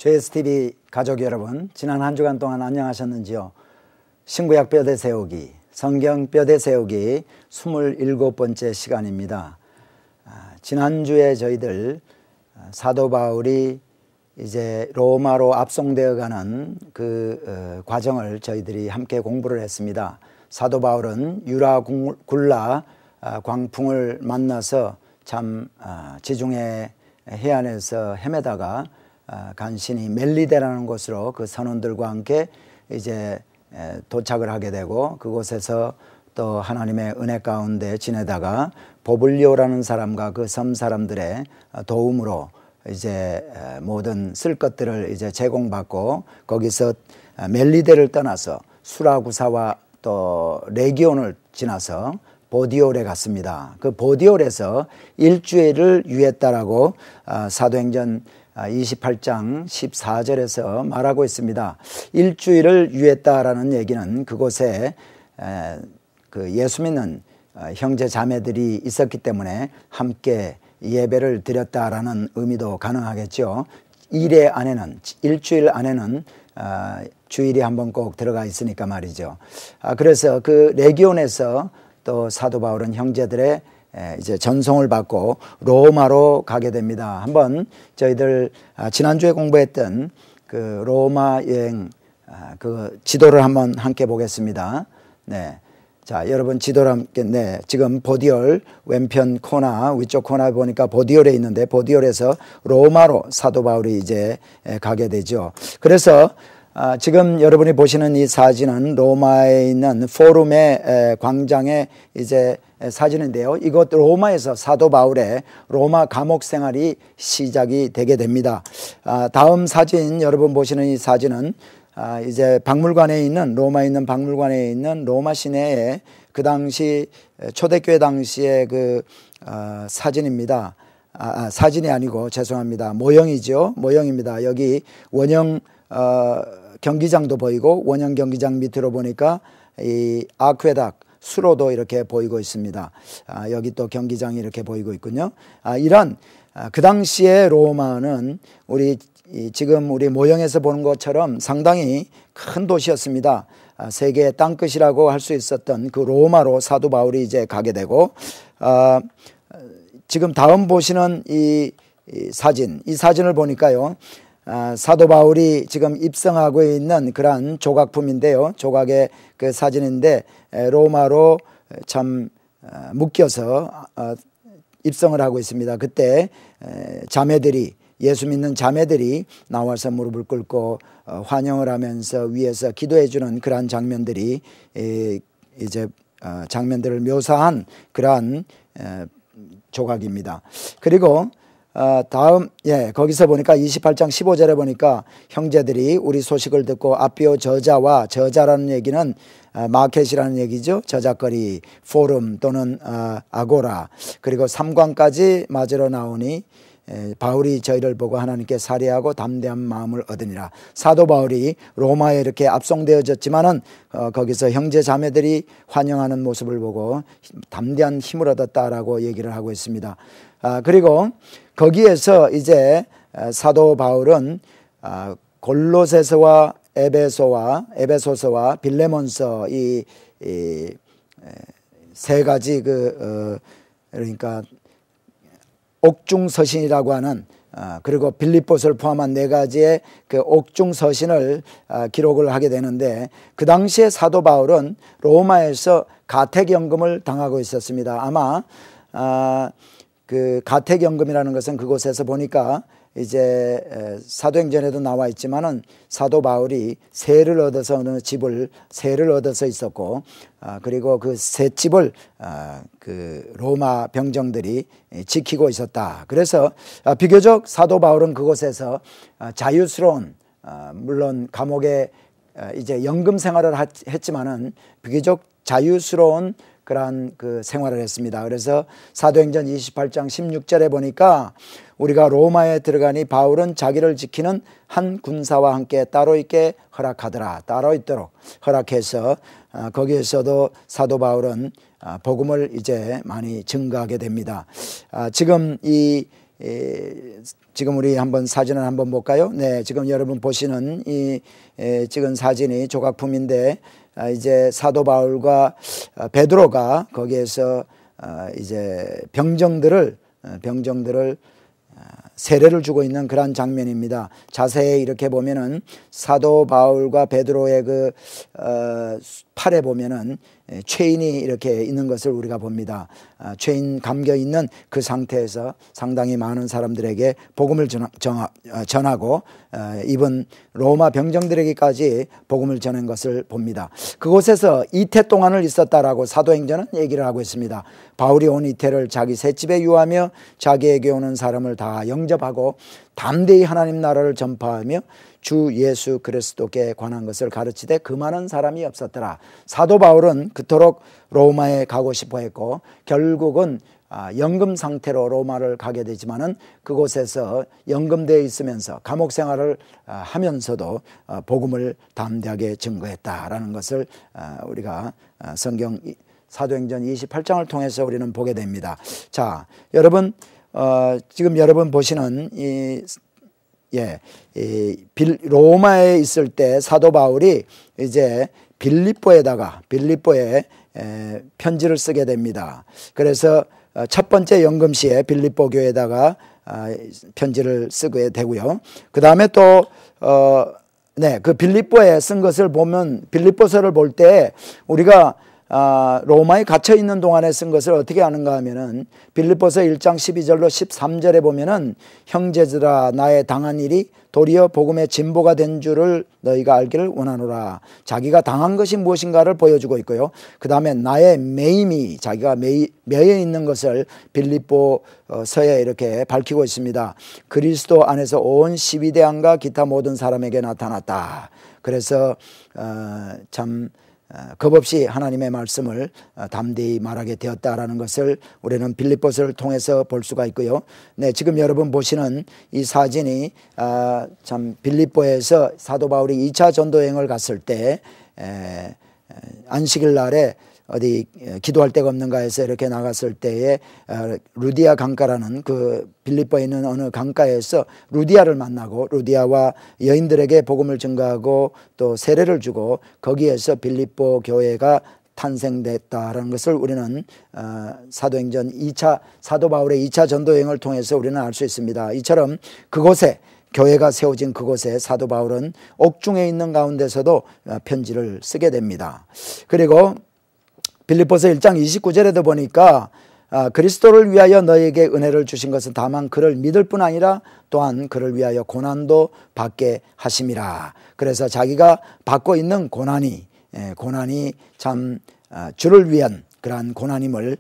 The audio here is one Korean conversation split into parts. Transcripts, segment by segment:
JSTV 가족 여러분, 지난 한 주간 동안 안녕하셨는지요? 신구약 뼈대 세우기, 성경 뼈대 세우기 27번째 시간입니다. 지난주에 저희들 사도 바울이 이제 로마로 압송되어 가는 그 과정을 저희들이 함께 공부를 했습니다. 사도 바울은 유라 굴라 광풍을 만나서 참 지중해 해안에서 헤매다가 간신히 멜리데라는 곳으로 그 선원들과 함께 이제 도착을 하게 되고, 그곳에서 또 하나님의 은혜 가운데 지내다가 보블리오라는 사람과 그 섬 사람들의 도움으로 이제 모든 쓸 것들을 이제 제공받고, 거기서 멜리데를 떠나서 수라구사와 또 레기온을 지나서 보디올에 갔습니다. 그 보디올에서 일주일을 유했다라고 사도행전 28장 14절에서 말하고 있습니다. 일주일을 유했다라는 얘기는 그곳에 그 예수 믿는 형제 자매들이 있었기 때문에 함께 예배를 드렸다라는 의미도 가능하겠죠. 일주일 안에는 주일이 한번 꼭 들어가 있으니까 말이죠. 그래서 그 레기온에서 또 사도 바울은 형제들의 이제 전송을 받고 로마로 가게 됩니다. 한번 저희들 지난주에 공부했던 그 로마 여행 그 지도를 한번 함께 보겠습니다. 네. 자, 여러분 지도를 함께, 네. 지금 보디올 왼편 코너, 위쪽 코너에 보니까 보디올에 있는데, 보디올에서 로마로 사도 바울이 이제 가게 되죠. 그래서 지금 여러분이 보시는 이 사진은 로마에 있는 포rum의 광장의 이제 사진인데요. 이곳 로마에서 사도 바울의 로마 감옥 생활이 시작이 되게 됩니다. 다음 사진, 여러분 보시는 이 사진은 이제 박물관에 있는, 로마에 있는 박물관에 있는 로마 시내의 그 당시 초대교회 당시의 그 사진입니다. 사진이 아니고 죄송합니다. 모형이죠. 모형입니다. 여기 원형 경기장도 보이고, 원형 경기장 밑으로 보니까 이 아쿠에닥 수로도 이렇게 보이고 있습니다. 여기 또 경기장이 이렇게 보이고 있군요. 이런 그 당시에 로마는 지금 우리 모형에서 보는 것처럼 상당히 큰 도시였습니다. 세계의 땅끝이라고 할 수 있었던 그 로마로 사도 바울이 이제 가게 되고, 지금 다음 보시는 이 사진을 보니까요, 사도 바울이 지금 입성하고 있는 그러한 조각품인데요. 조각의 그 사진인데, 로마로 참 묶여서 입성을 하고 있습니다. 그때 자매들이, 예수 믿는 자매들이 나와서 무릎을 꿇고 환영을 하면서 위에서 기도해 주는 그러한 장면들이 이제 장면들을 묘사한 그러한 조각입니다. 그리고 다음, 거기서 보니까 28장 15절에 보니까 형제들이 우리 소식을 듣고 아비오 저자라는 얘기는 마켓이라는 얘기죠. 저작거리, 포럼 또는 아고라, 그리고 삼관까지 맞으러 나오니 바울이 저희를 보고 하나님께 살해하고 담대한 마음을 얻으니라. 사도 바울이 로마에 이렇게 압송되어졌지만은 거기서 형제 자매들이 환영하는 모습을 보고 담대한 힘을 얻었다라고 얘기를 하고 있습니다. 그리고 거기에서 이제 사도 바울은 골로새서와 에베소서와 빌레몬서 이 세 가지 그러니까 옥중서신이라고 하는, 그리고 빌립보서를 포함한 네 가지의 그 옥중서신을 기록을 하게 되는데, 그 당시에 사도 바울은 로마에서 가택연금을 당하고 있었습니다. 아마 그 가택연금이라는 것은 그곳에서 보니까 이제 사도행전에도 나와 있지만은 사도 바울이 세를 얻어서 어느 집을 세를 얻어서 있었고, 그리고 그 새 집을 그 로마 병정들이 지키고 있었다. 그래서 비교적 사도 바울은 그곳에서 자유스러운, 물론 감옥에 이제 연금 생활을 했지만은 비교적 자유스러운 그러한 그 생활을 했습니다. 그래서 사도행전 28장 16절에 보니까 우리가 로마에 들어가니 바울은 자기를 지키는 한 군사와 함께 따로 있게 허락하더라. 따로 있도록 허락해서 거기에서도 사도 바울은 복음을 이제 많이 증거하게 됩니다. 지금 이 지금 우리 한번 사진을 한번 볼까요? 네, 지금 여러분 보시는 이 찍은 사진이 조각품인데, 이제 사도 바울과 베드로가 거기에서 이제 병정들을 세례를 주고 있는 그런 장면입니다. 자세히 이렇게 보면은 사도 바울과 베드로의 그 팔에 보면은 체인이 이렇게 있는 것을 우리가 봅니다. 체인 감겨 있는 그 상태에서 상당히 많은 사람들에게 복음을 전하고 이번 로마 병정들에게까지 복음을 전한 것을 봅니다. 그곳에서 이태 동안을 있었다라고 사도행전은 얘기를 하고 있습니다. 바울이 온 이태를 자기 셋집에 유하며 자기에게 오는 사람을 다 영접하고 담대히 하나님 나라를 전파하며 주 예수 그리스도께 관한 것을 가르치되 그 많은 사람이 없었더라. 사도 바울은 그토록 로마에 가고 싶어 했고 결국은 연금 상태로 로마를 가게 되지만은 그곳에서 연금되어 있으면서 감옥 생활을 하면서도 복음을 담대하게 증거했다라는 것을 우리가 성경 사도행전 28장을 통해서 우리는 보게 됩니다. 자, 여러분 지금 여러분 보시는 로마에 있을 때 사도 바울이 이제 빌립보에 편지를 쓰게 됩니다. 그래서 첫 번째 연금시에 빌립보 교회에다가 편지를 쓰게 되고요. 그 다음에 또 그 빌립보에 쓴 것을 보면, 빌립보서를 볼 때 우리가 로마에 갇혀 있는 동안에 쓴 것을 어떻게 아는가 하면은 빌립보서 1장 12절로 13절에 보면은 형제들아 나의 당한 일이 도리어 복음의 진보가 된 줄을 너희가 알기를 원하노라. 자기가 당한 것이 무엇인가를 보여주고 있고요. 그 다음에 나의 매임이, 자기가 매여 있는 것을 빌립보서에 이렇게 밝히고 있습니다. 그리스도 안에서 온 시비대왕과 기타 모든 사람에게 나타났다. 그래서 참 겁없이 하나님의 말씀을 담대히 말하게 되었다라는 것을 우리는 빌립보서를 통해서 볼 수가 있고요. 네, 지금 여러분 보시는 이 사진이 참 빌립보에서 사도 바울이 2차 전도여행을 갔을 때 안식일 날에 어디 기도할 데가 없는가 해서 이렇게 나갔을 때에 루디아 강가라는 그 빌립보에 있는 어느 강가에서 루디아를 만나고 루디아와 여인들에게 복음을 증거하고 또 세례를 주고 거기에서 빌립보 교회가 탄생됐다라는 것을 우리는 사도행전 2차 사도 바울의 2차 전도여행을 통해서 우리는 알 수 있습니다. 이처럼 그곳에 교회가 세워진 그곳에 사도 바울은 옥중에 있는 가운데서도 편지를 쓰게 됩니다. 그리고 빌립보서 1장 29절에도 보니까 그리스도를 위하여 너에게 은혜를 주신 것은 다만 그를 믿을 뿐 아니라 또한 그를 위하여 고난도 받게 하심이라. 그래서 자기가 받고 있는 고난이 참 주를 위한 그러한 고난임을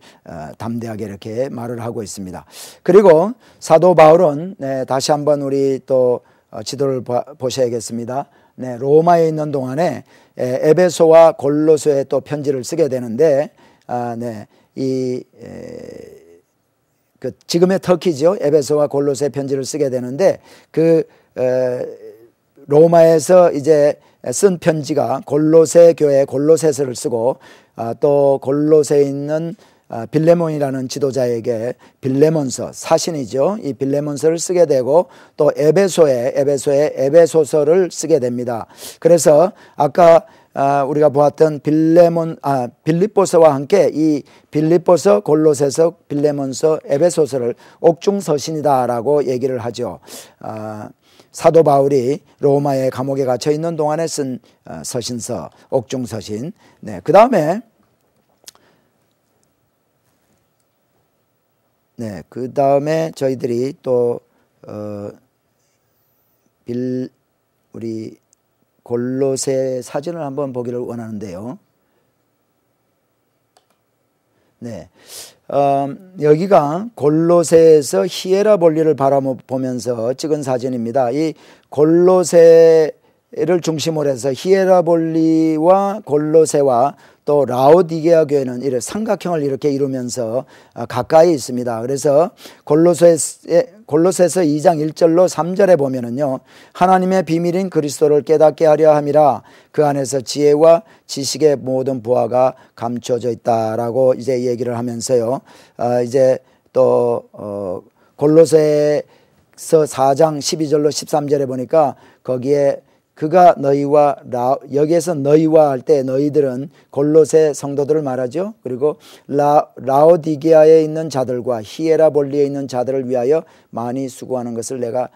담대하게 이렇게 말을 하고 있습니다. 그리고 사도 바울은 다시 한번 우리 또 지도를 보셔야겠습니다. 네, 로마에 있는 동안에 에베소와 골로새에 또 편지를 쓰게 되는데, 지금의 터키죠. 에베소와 골로새 편지를 쓰게 되는데, 로마에서 이제 쓴 편지가 골로새 교회 골로새서를 쓰고, 또 골로새에 있는 빌레몬이라는 지도자에게 빌레몬서, 사신이죠. 이 빌레몬서를 쓰게 되고 또 에베소에 에베소서를 쓰게 됩니다. 그래서 아까 우리가 보았던 빌립보서와 함께 이 빌립보서, 골로새서, 빌레몬서, 에베소서를 옥중서신이다라고 얘기를 하죠. 사도 바울이 로마의 감옥에 갇혀 있는 동안에 쓴 서신서, 옥중서신. 네, 그 다음에 저희들이 또 우리 골로새 사진을 한번 보기를 원하는데요. 네, 여기가 골로새에서 히에라볼리를 바라보면서 찍은 사진입니다. 이 골로새를 중심으로 해서 히에라볼리와 골로새와 또 라오디게아 교회는 이렇게 삼각형을 이렇게 이루면서 가까이 있습니다. 그래서 골로새서 2장 1절로 3절에 보면은요, 하나님의 비밀인 그리스도를 깨닫게 하려 함이라 그 안에서 지혜와 지식의 모든 부하가 감춰져 있다라고 이제 얘기를 하면서요, 이제 또 골로새서 4장 12절로 13절에 보니까 거기에 그가 너희와 여기에서 너희와 할 때 너희들은 골로새 성도들을 말하죠. 그리고 라오디게아에 있는 자들과 히에라볼리에 있는 자들을 위하여 많이 수고하는 것을 내가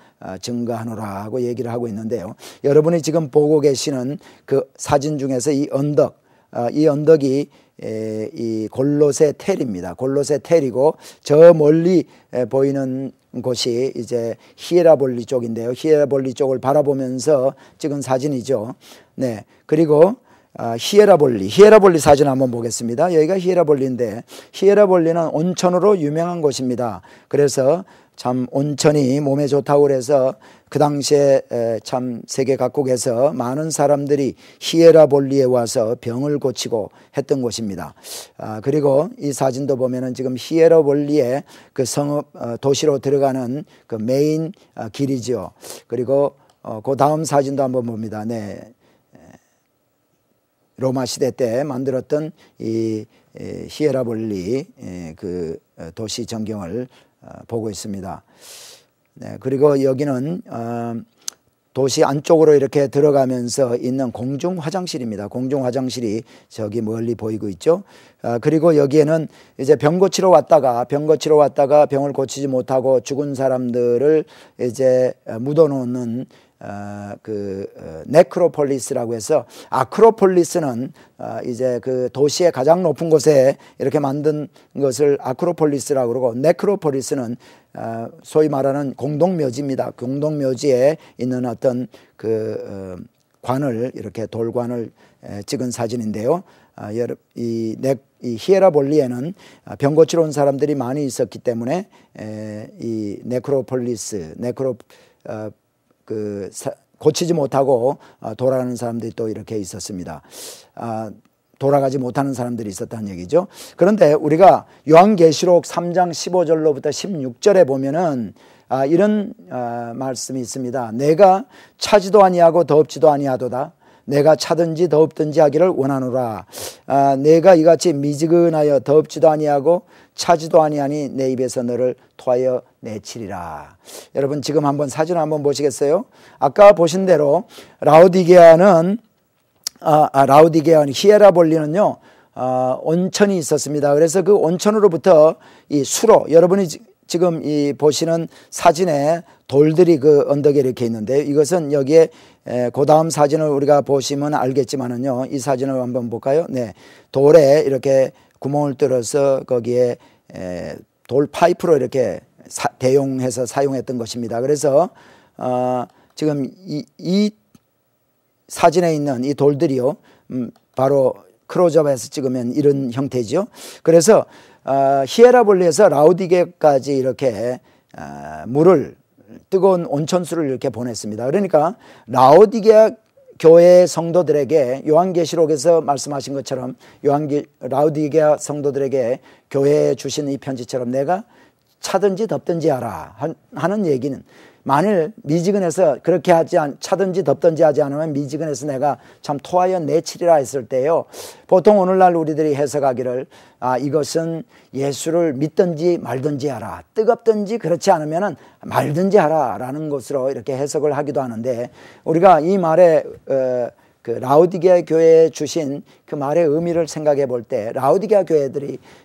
증거하노라 하고 얘기를 하고 있는데요. 여러분이 지금 보고 계시는 그 사진 중에서 이 언덕이 이 골로새 텔입니다. 골로새 텔이고 저 멀리 보이는 곳이 이제 히에라볼리 쪽인데요. 히에라볼리 쪽을 바라보면서 찍은 사진이죠. 네. 그리고 히에라볼리 사진 한번 보겠습니다. 여기가 히에라볼리인데 히에라볼리는 온천으로 유명한 곳입니다. 그래서 참 온천이 몸에 좋다고 그래서 그 당시에 참 세계 각국에서 많은 사람들이 히에라볼리에 와서 병을 고치고 했던 곳입니다. 그리고 이 사진도 보면은 지금 히에라볼리의 그 성읍 도시로 들어가는 그 메인 길이죠. 그리고 그 다음 사진도 한번 봅니다. 네. 로마 시대 때 만들었던 이 히에라볼리 그 도시 전경을 보고 있습니다. 네, 그리고 여기는 도시 안쪽으로 이렇게 들어가면서 있는 공중 화장실입니다. 공중 화장실이 저기 멀리 보이고 있죠. 그리고 여기에는 이제 병 고치러 왔다가 병을 고치지 못하고 죽은 사람들을 이제 묻어놓는 네크로폴리스라고 해서 아크로폴리스는 이제 그 도시의 가장 높은 곳에 이렇게 만든 것을 아크로폴리스라고 그러고 네크로폴리스는 소위 말하는 공동묘지입니다. 공동묘지에 있는 어떤 그 관을 이렇게 돌관을 찍은 사진인데요. 이 히에라볼리에는 병 고치러 온 사람들이 많이 있었기 때문에 이 네크로폴리스 고치지 못하고 돌아가는 사람들이 또 이렇게 있었습니다. 돌아가지 못하는 사람들이 있었다는 얘기죠. 그런데 우리가 요한계시록 3장 15절로부터 16절에 보면은 이런 말씀이 있습니다. 내가 차지도 아니하고 덥지도 아니하도다. 내가 차든지 덥든지 하기를 원하노라. 내가 이같이 미지근하여 덥지도 아니하고 차지도 아니하니 내 입에서 너를 토하여 내치리라. 여러분 지금 한번 사진 한번 보시겠어요? 아까 보신 대로 라오디게아는 히에라볼리는요 온천이 있었습니다. 그래서 그 온천으로부터 이 수로 여러분이 지금 이 보시는 사진에 돌들이 그 언덕에 이렇게 있는데 이것은 여기에 그 다음 사진을 우리가 보시면 알겠지만은요 이 사진을 한번 볼까요? 네, 돌에 이렇게 구멍을 뚫어서 거기에 돌 파이프로 이렇게 대용해서 사용했던 것입니다. 그래서 지금 이 사진에 있는 이 돌들이요 바로 크로즈업해서 찍으면 이런 형태죠. 그래서 히에라볼리에서 라오디게까지 이렇게 뜨거운 온천수를 이렇게 보냈습니다. 그러니까 라오디게아 교회 성도들에게 요한계시록에서 말씀하신 것처럼 라오디게아 성도들에게 교회에 주신 이 편지처럼 내가 차든지 덥든지 하라 하는 얘기는 만일 미지근해서 그렇게 차든지 덥든지 하지 않으면 미지근해서 내가 참 토하여 내치리라 했을 때요. 보통 오늘날 우리들이 해석하기를 이것은 예수를 믿든지 말든지 하라. 뜨겁든지 그렇지 않으면 말든지 하라 라는 것으로 이렇게 해석을 하기도 하는데 우리가 이 말에 그 라오디게아 교회에 주신 그 말의 의미를 생각해 볼 때 라오디게아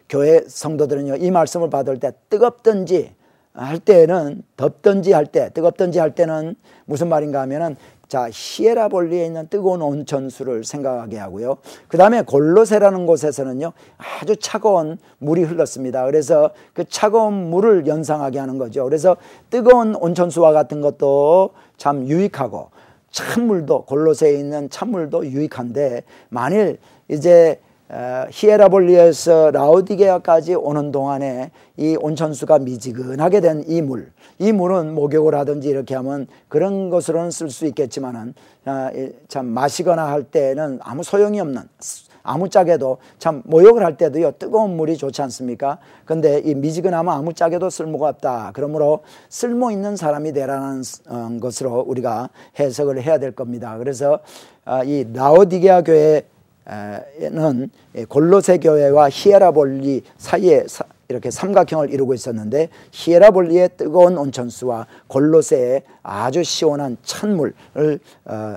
교회 성도들은요 이 말씀을 받을 때 뜨겁든지 할 때는 덥든지 할 때 뜨겁든지 할 때는 무슨 말인가 하면은 자 히에라볼리에 있는 뜨거운 온천수를 생각하게 하고요. 그 다음에 골로새라는 곳에서는요 아주 차가운 물이 흘렀습니다. 그래서 그 차가운 물을 연상하게 하는 거죠. 그래서 뜨거운 온천수와 같은 것도 참 유익하고 찬물도 골로새에 있는 찬물도 유익한데 만일 이제 히에라볼리에서 라오디게아까지 오는 동안에 이 온천수가 미지근하게 된 이 물은 목욕을 하든지 이렇게 하면 그런 것으로는 쓸 수 있겠지만은 참 마시거나 할 때는 아무 소용이 없는 아무짝에도 참 목욕을 할 때도요 뜨거운 물이 좋지 않습니까? 근데 이 미지근하면 아무짝에도 쓸모가 없다. 그러므로 쓸모 있는 사람이 되라는 것으로 우리가 해석을 해야 될 겁니다. 그래서 이 라오디게아 교회는 골로새 교회와 히에라볼리 사이에 이렇게 삼각형을 이루고 있었는데 히에라볼리의 뜨거운 온천수와 골로새의 아주 시원한 찬물을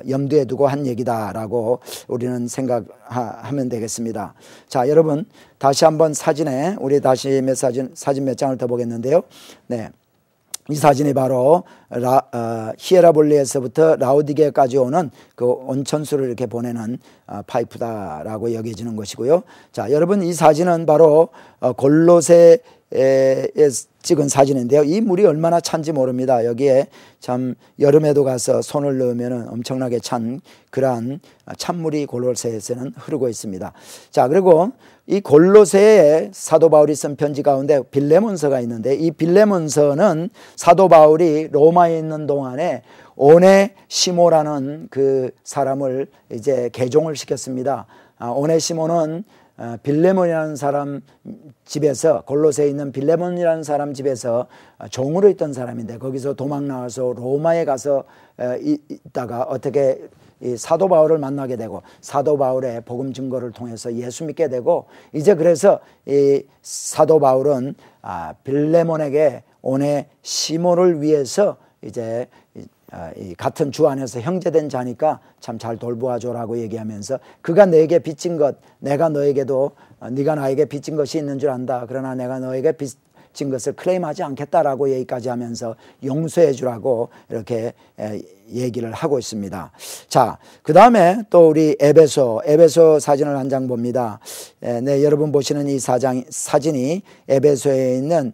염두에 두고 한 얘기다라고 우리는 생각하면 되겠습니다. 자, 여러분 다시 한번 사진에 우리 다시 사진 몇 장을 더 보겠는데요. 네. 이 사진이 바로 히에라볼리에서부터 라오디게까지 오는 그 온천수를 이렇게 보내는 파이프다라고 여겨지는 것이고요. 자, 여러분 이 사진은 바로 골로새에 찍은 사진인데요. 이 물이 얼마나 찬지 모릅니다. 여기에 참 여름에도 가서 손을 넣으면 엄청나게 찬 그러한 찬물이 골로새에서는 흐르고 있습니다. 자, 그리고 이 골로새에 사도 바울이 쓴 편지 가운데 빌레몬서가 있는데 이 빌레몬서는 사도 바울이 로마에 있는 동안에 오네시모라는 그 사람을 이제 개종을 시켰습니다. 오네시모는 빌레몬이라는 사람 집에서 골로새에 있는 빌레몬이라는 사람 집에서 종으로 있던 사람인데 거기서 도망 나와서 로마에 가서 있다가 어떻게 이 사도 바울을 만나게 되고 사도 바울의 복음 증거를 통해서 예수 믿게 되고 이제 그래서 이 사도 바울은 빌레몬에게 오네시모를 위해서 이제 이 같은 주 안에서 형제된 자니까 참 잘 돌보아줘라고 얘기하면서 그가 내게 빚진 것 내가 너에게도 네가 나에게 빚진 것이 있는 줄 안다. 그러나 내가 너에게 빚진 것을 클레임하지 않겠다라고 얘기까지 하면서 용서해 주라고 이렇게 얘기를 하고 있습니다. 자, 그 다음에 또 우리 에베소 사진을 한 장 봅니다. 네, 여러분 보시는 이 사진이 에베소에 있는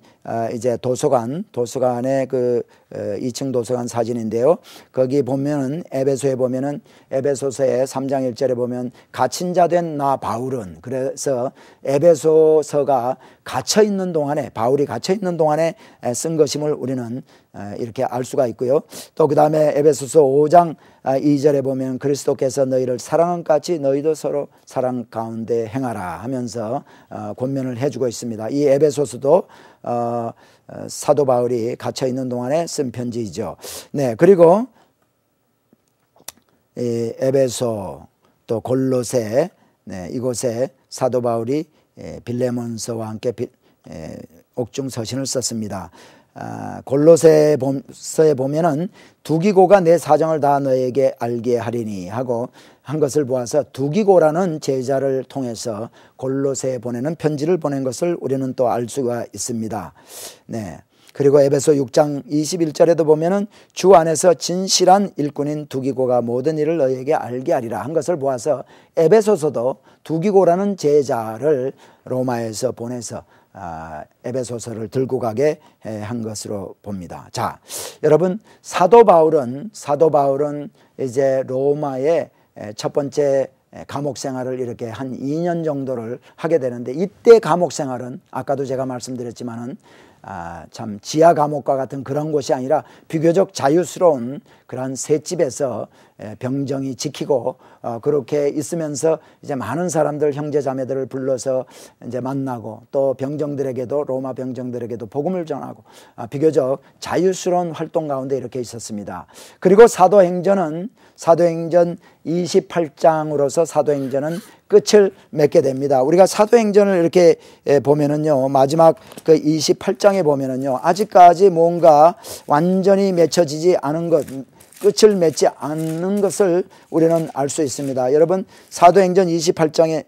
이제 도서관의 그 2층 도서관 사진인데요. 거기 보면은 에베소에 보면은 에베소서의 3장 1절에 보면 갇힌 자 된 나 바울은 그래서 에베소서가 갇혀 있는 동안에 바울이 갇혀 있는 동안에 쓴 것임을 우리는 이렇게 알 수가 있고요. 또 그 다음에 에베소서 5장 2절에 보면 그리스도께서 너희를 사랑한 같이 너희도 서로 사랑 가운데 행하라 하면서 권면을 해주고 있습니다. 이 에베소서도 사도 바울이 갇혀 있는 동안에 쓴 편지이죠. 네, 그리고 이 에베소 또 골로새 이곳에 사도 바울이 빌레몬서와 함께 옥중 서신을 썼습니다. 골로새서에 보면은 두기고가 내 사정을 다 너에게 알게 하리니 하고 한 것을 보아서 두기고라는 제자를 통해서 골로새에 보내는 편지를 보낸 것을 우리는 또 알 수가 있습니다. 네. 그리고 에베소 6장 21절에도 보면은 주 안에서 진실한 일꾼인 두기고가 모든 일을 너에게 알게 하리라 한 것을 보아서 에베소서도 두기고라는 제자를 로마에서 보내서 에베소서를 들고 가게 한 것으로 봅니다. 자, 여러분 사도 바울은 이제 로마의 첫 번째 감옥 생활을 이렇게 한 2년 정도를 하게 되는데 이때 감옥 생활은 아까도 제가 말씀드렸지만은 참 지하 감옥과 같은 그런 곳이 아니라 비교적 자유스러운 그런 셋집에서 병정이 지키고 그렇게 있으면서 이제 많은 사람들 형제 자매들을 불러서 이제 만나고 또 병정들에게도 로마 병정들에게도 복음을 전하고 비교적 자유스러운 활동 가운데 이렇게 있었습니다. 그리고 사도행전 28장으로서 사도행전은 끝을 맺게 됩니다. 우리가 사도행전을 이렇게 보면은요, 마지막 그 28장에 보면은요, 아직까지 뭔가 완전히 맺혀지지 않은 것, 끝을 맺지 않는 것을 우리는 알 수 있습니다. 여러분, 사도행전 28장의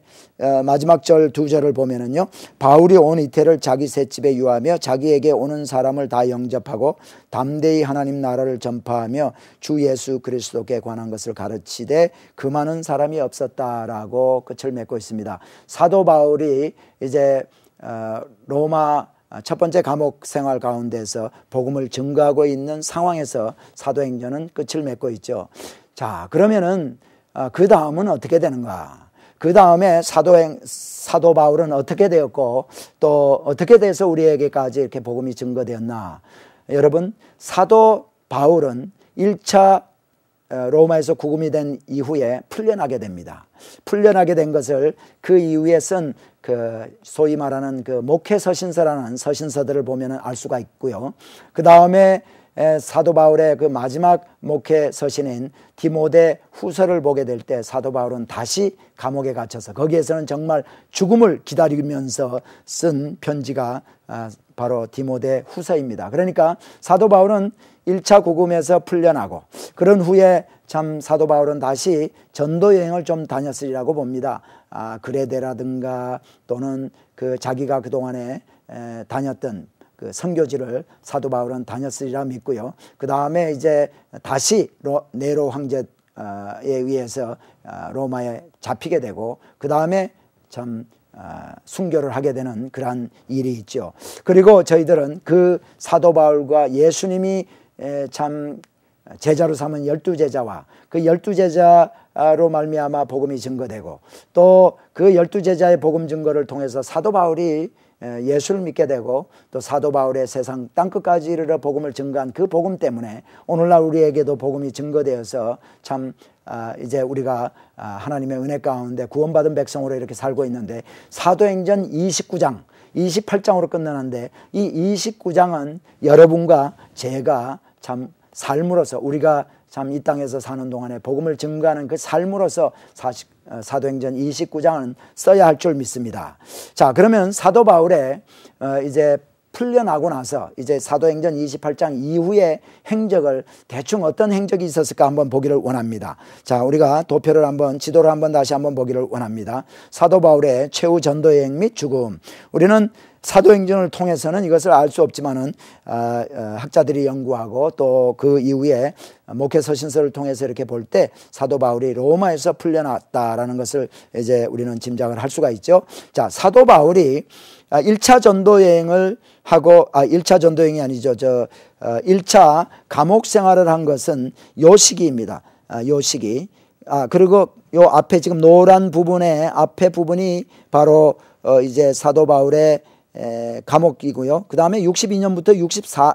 마지막 절 2절을 보면은요, 바울이 온 이태를 자기 셋집에 유하며 자기에게 오는 사람을 다 영접하고 담대히 하나님 나라를 전파하며 주 예수 그리스도께 관한 것을 가르치되 그 많은 사람이 없었다라고 끝을 맺고 있습니다. 사도 바울이 이제 로마 첫 번째 감옥 생활 가운데서 복음을 증거하고 있는 상황에서 사도행전은 끝을 맺고 있죠. 자, 그러면은 그 다음은 어떻게 되는가? 그 다음에 사도 바울은 어떻게 되었고 또 어떻게 돼서 우리에게까지 이렇게 복음이 증거되었나? 여러분, 사도 바울은 1차 로마에서 구금이 된 이후에 풀려나게 됩니다. 풀려나게 된 것을 그 이후에 쓴 그 소위 말하는 그 목회 서신서라는 서신서들을 보면 알 수가 있고요. 그 다음에 사도 바울의 그 마지막 목회 서신인 디모데 후서를 보게 될 때 사도 바울은 다시 감옥에 갇혀서 거기에서는 정말 죽음을 기다리면서 쓴 편지가 바로 디모데 후서입니다. 그러니까 사도 바울은 1차 구금에서 풀려나고 그런 후에 참 사도 바울은 다시 전도 여행을 좀 다녔으리라고 봅니다. 그레데라든가 또는 그 자기가 그동안에 다녔던 그 선교지를 사도 바울은 다녔으리라 믿고요. 그 다음에 이제 다시 네로 황제에 의해서 로마에 잡히게 되고 그 다음에 참 순교를 하게 되는 그러한 일이 있죠. 그리고 저희들은 그 사도 바울과 예수님이 참 제자로 삼은 12제자와 그 12제자로 말미암아 복음이 증거되고 또 그 12제자의 복음 증거를 통해서 사도 바울이 예수를 믿게 되고 또 사도 바울의 세상 땅끝까지 이르러 복음을 증거한 그 복음 때문에 오늘날 우리에게도 복음이 증거되어서 참 이제 우리가 하나님의 은혜 가운데 구원받은 백성으로 이렇게 살고 있는데 사도행전 29장 28장으로 끝나는데 이 29장은 여러분과 제가 참 삶으로서 우리가 참 이 땅에서 사는 동안에 복음을 증거하는 그 삶으로서 사도행전 29장은 써야 할 줄 믿습니다. 자, 그러면 사도 바울의 이제 풀려나고 나서 이제 사도행전 28장 이후의 행적을 대충 어떤 행적이 있었을까 한번 보기를 원합니다. 자, 우리가 도표를 한번 지도를 한번 다시 한번 보기를 원합니다. 사도 바울의 최후 전도 여행 및 죽음. 우리는 사도행전을 통해서는 이것을 알 수 없지만은 학자들이 연구하고 또 그 이후에 목회 서신서를 통해서 이렇게 볼 때 사도 바울이 로마에서 풀려났다라는 것을 이제 우리는 짐작을 할 수가 있죠. 자, 사도 바울이 1차 전도 여행을 하고 1차 전도 여행이 아니죠. 1차 감옥 생활을 한 것은 요 시기입니다. 요 시기. 그리고 요 앞에 지금 노란 부분의 앞에 부분이 바로 이제 사도 바울의 감옥이고요. 그 다음에 62년부터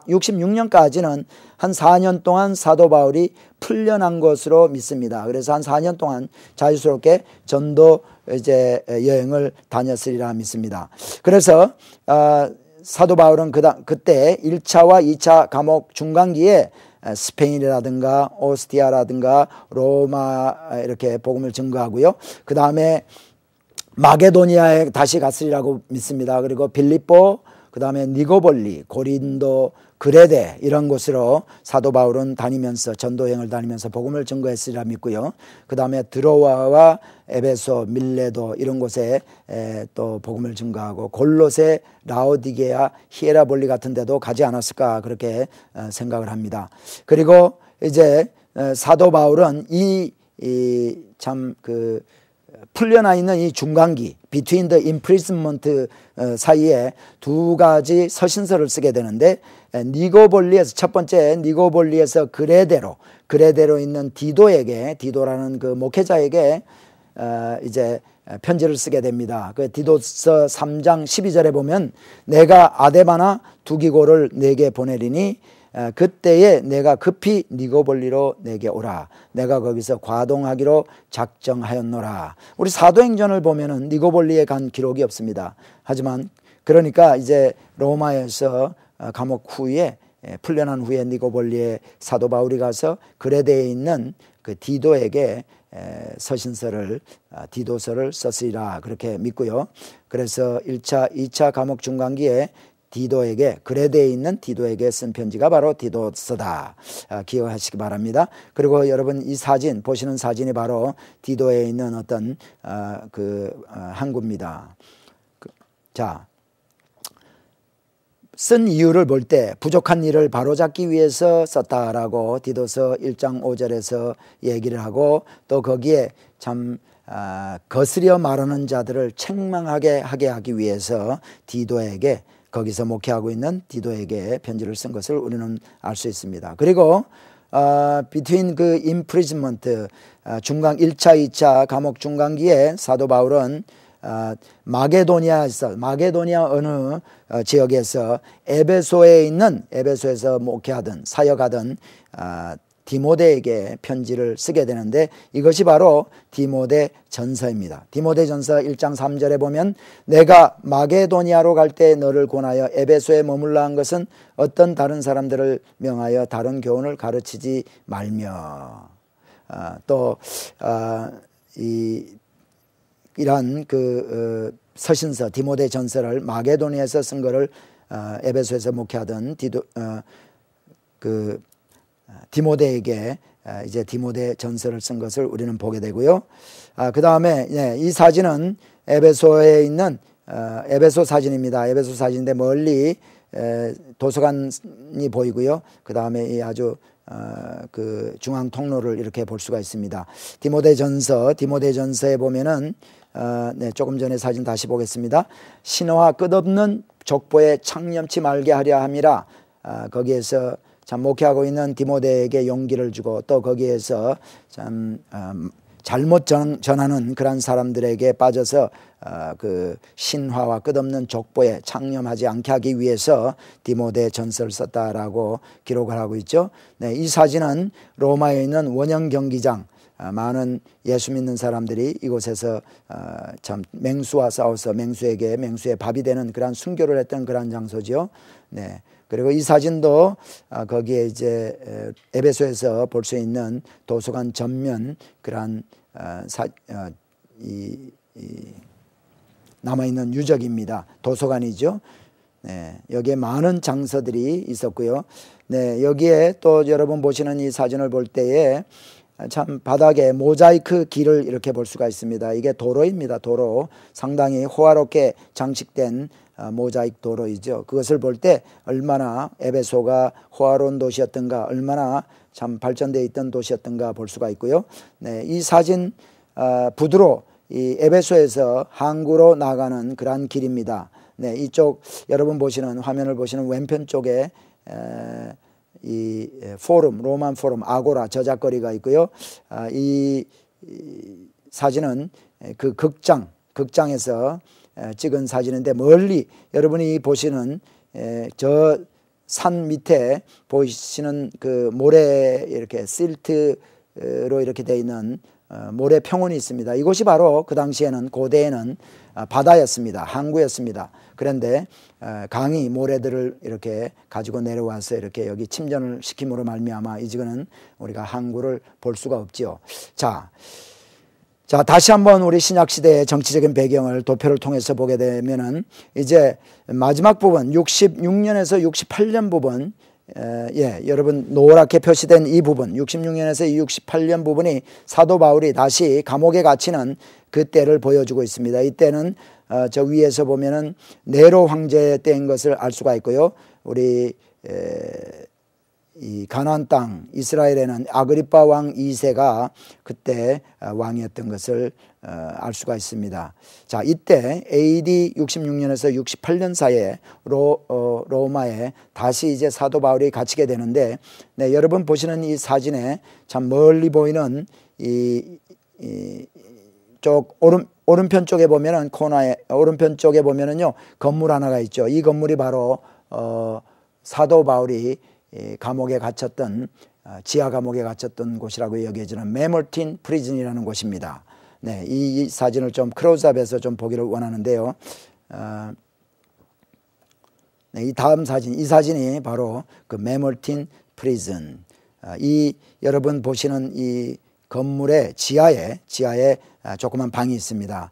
66년까지는 한 4년 동안 사도 바울이 풀려난 것으로 믿습니다. 그래서 한 4년 동안 자유스럽게 전도 이제 여행을 다녔으리라 믿습니다. 그래서 사도 바울은 그때 1차와 2차 감옥 중간기에 스페인이라든가 오스티아라든가 로마 이렇게 복음을 증거하고요. 그 다음에 마게도니아에 다시 갔으리라고 믿습니다. 그리고 빌립보, 그 다음에 니고볼리, 고린도, 그레데 이런 곳으로 사도 바울은 다니면서 전도여행을 다니면서 복음을 증거했으리라 믿고요. 그 다음에 드로아와 에베소, 밀레도 이런 곳에 또 복음을 증거하고 골로새, 라오디게아, 히에라볼리 같은 데도 가지 않았을까 그렇게 생각을 합니다. 그리고 이제 사도 바울은 풀려나 있는 이 중간기 between the imprisonment 사이에 두 가지 서신서를 쓰게 되는데 니고볼리에서 첫 번째 니고볼리에서 그레데로 있는 디도라는 그 목회자에게 이제 편지를 쓰게 됩니다. 그 디도서 3장 12절에 보면 내가 아데바나 두기고를 내게 보내리니 그때에 내가 급히 니고볼리로 내게 오라. 내가 거기서 과동하기로 작정하였노라. 우리 사도행전을 보면은 니고볼리에 간 기록이 없습니다. 하지만 그러니까 이제 로마에서 감옥 후에 풀려난 후에 니고볼리에 사도 바울이 가서 그레데에 있는 그 디도에게 서신서를 디도서를 썼으리라 그렇게 믿고요. 그래서 1차, 2차 감옥 중간기에 그레데에 있는 디도에게 쓴 편지가 바로 디도서다. 기억하시기 바랍니다. 그리고 여러분 이 사진 보시는 사진이 바로 디도에 있는 어떤 항구입니다. 자, 쓴 이유를 볼 때 부족한 일을 바로잡기 위해서 썼다라고 디도서 1장 5절에서 얘기를 하고 또 거기에 참 거스려 말하는 자들을 책망하게 하기 위해서 디도에게 거기서 목회하고 있는 디도에게 편지를 쓴 것을 우리는 알 수 있습니다. 그리고 between 그 imprisonment 중간 1차, 2차 감옥 중간기에 사도 바울은 마게도니아 어느 지역에서 에베소에서 목회하던 사역하던 디모데에게 편지를 쓰게 되는데 이것이 바로 디모데 전서입니다. 디모데 전서 1장 3절에 보면 내가 마게도니아로 갈 때 너를 권하여 에베소에 머물라 한 것은 어떤 다른 사람들을 명하여 다른 교훈을 가르치지 말며 이러한 서신서 디모데 전서를 마게도니아에서 쓴 것을 에베소에서 목회하던 디모데에게 이제 디모데 전서를 쓴 것을 우리는 보게 되고요. 그 다음에 이 사진은 에베소에 있는 에베소 사진입니다. 에베소 사진인데 멀리 도서관이 보이고요. 그 다음에 이 아주 그 중앙 통로를 이렇게 볼 수가 있습니다. 디모데 전서에 보면은 조금 전에 사진 다시 보겠습니다. 신호와 끝없는 족보에 창념치 말게 하려 함이라. 거기에서 참 목회하고 있는 디모데에게 용기를 주고 또 거기에서 참 잘못 전하는 그런 사람들에게 빠져서 그 신화와 끝없는 족보에 창념하지 않게 하기 위해서 디모데 전서를 썼다라고 기록을 하고 있죠. 이 사진은 로마에 있는 원형 경기장, 많은 예수 믿는 사람들이 이곳에서 참 맹수와 싸워서 맹수의 밥이 되는 그러한 순교를 했던 그러한 장소죠. 그리고 이 사진도 거기에 이제 에베소에서 볼 수 있는 도서관 전면 그러한 남아있는 유적입니다. 도서관이죠. 여기에 많은 장서들이 있었고요. 여기에 또 여러분 보시는 이 사진을 볼 때에 참 바닥에 모자이크 길을 이렇게 볼 수가 있습니다. 이게 도로입니다. 도로. 상당히 호화롭게 장식된 모자이크 도로이죠. 그것을 볼 때 얼마나 에베소가 호화로운 도시였던가, 얼마나 참 발전되어 있던 도시였던가 볼 수가 있고요. 이 사진 부두로 이 에베소에서 항구로 나가는 그러한 길입니다. 이쪽 여러분 보시는 화면을 보시는 왼편 쪽에 이 포럼, 로만 포럼, 아고라 저작거리가 있고요. 이 사진은 그 극장에서 찍은 사진인데 멀리 여러분이 보시는 저 산 밑에 보이시는 그 모래 이렇게 실트로 이렇게 되어 있는 모래 평원이 있습니다. 이곳이 바로 그 당시에는 고대에는 바다였습니다. 항구였습니다. 그런데 강이 모래들을 이렇게 가지고 내려와서 이렇게 여기 침전을 시킴으로 말미암아 이제는 우리가 항구를 볼 수가 없지요. 자, 다시 한번 우리 신약시대의 정치적인 배경을 도표를 통해서 보게 되면은 이제 마지막 부분 66년에서 68년 부분 여러분 노랗게 표시된 이 부분 66년에서 68년 부분이 사도 바울이 다시 감옥에 갇히는 그때를 보여주고 있습니다. 이때는 저 위에서 보면은 네로 황제 때인 것을 알 수가 있고요. 우리 이 가나안 땅 이스라엘에는 아그리빠 왕 2세가 그때 왕이었던 것을 알 수가 있습니다. 자, 이때 AD 66년에서 68년 사이에 로마에 다시 이제 사도 바울이 갇히게 되는데 여러분 보시는 이 사진에 참 멀리 보이는 쪽 오른편 쪽에 보면은 코너에 오른편 쪽에 보면은요 건물 하나가 있죠. 이 건물이 바로 사도 바울이 감옥에 갇혔던 지하 감옥에 갇혔던 곳이라고 여겨지는 메멀틴 프리즌이라는 곳입니다. 이 사진을 좀 클로즈업해서 좀 보기를 원하는데요. 이 다음 사진, 이 사진이 바로 그 메멀틴 프리즌. 이 여러분 보시는 이 건물의 지하에 조그만 방이 있습니다.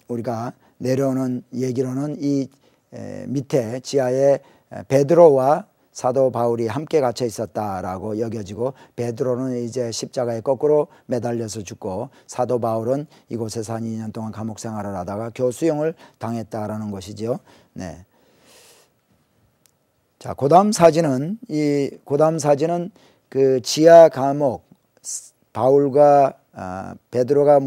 우리가 내려오는 얘기로는 이 밑에 지하에 베드로와 사도 바울이 함께 갇혀 있었다라고 여겨지고 베드로는 이제 십자가에 거꾸로 매달려서 죽고 사도 바울은 이곳에서 한 2년 동안 감옥 생활을 하다가 교수형을 당했다라는 것이죠. 자, 그다음 사진은 그 지하 감옥 바울과 베드로가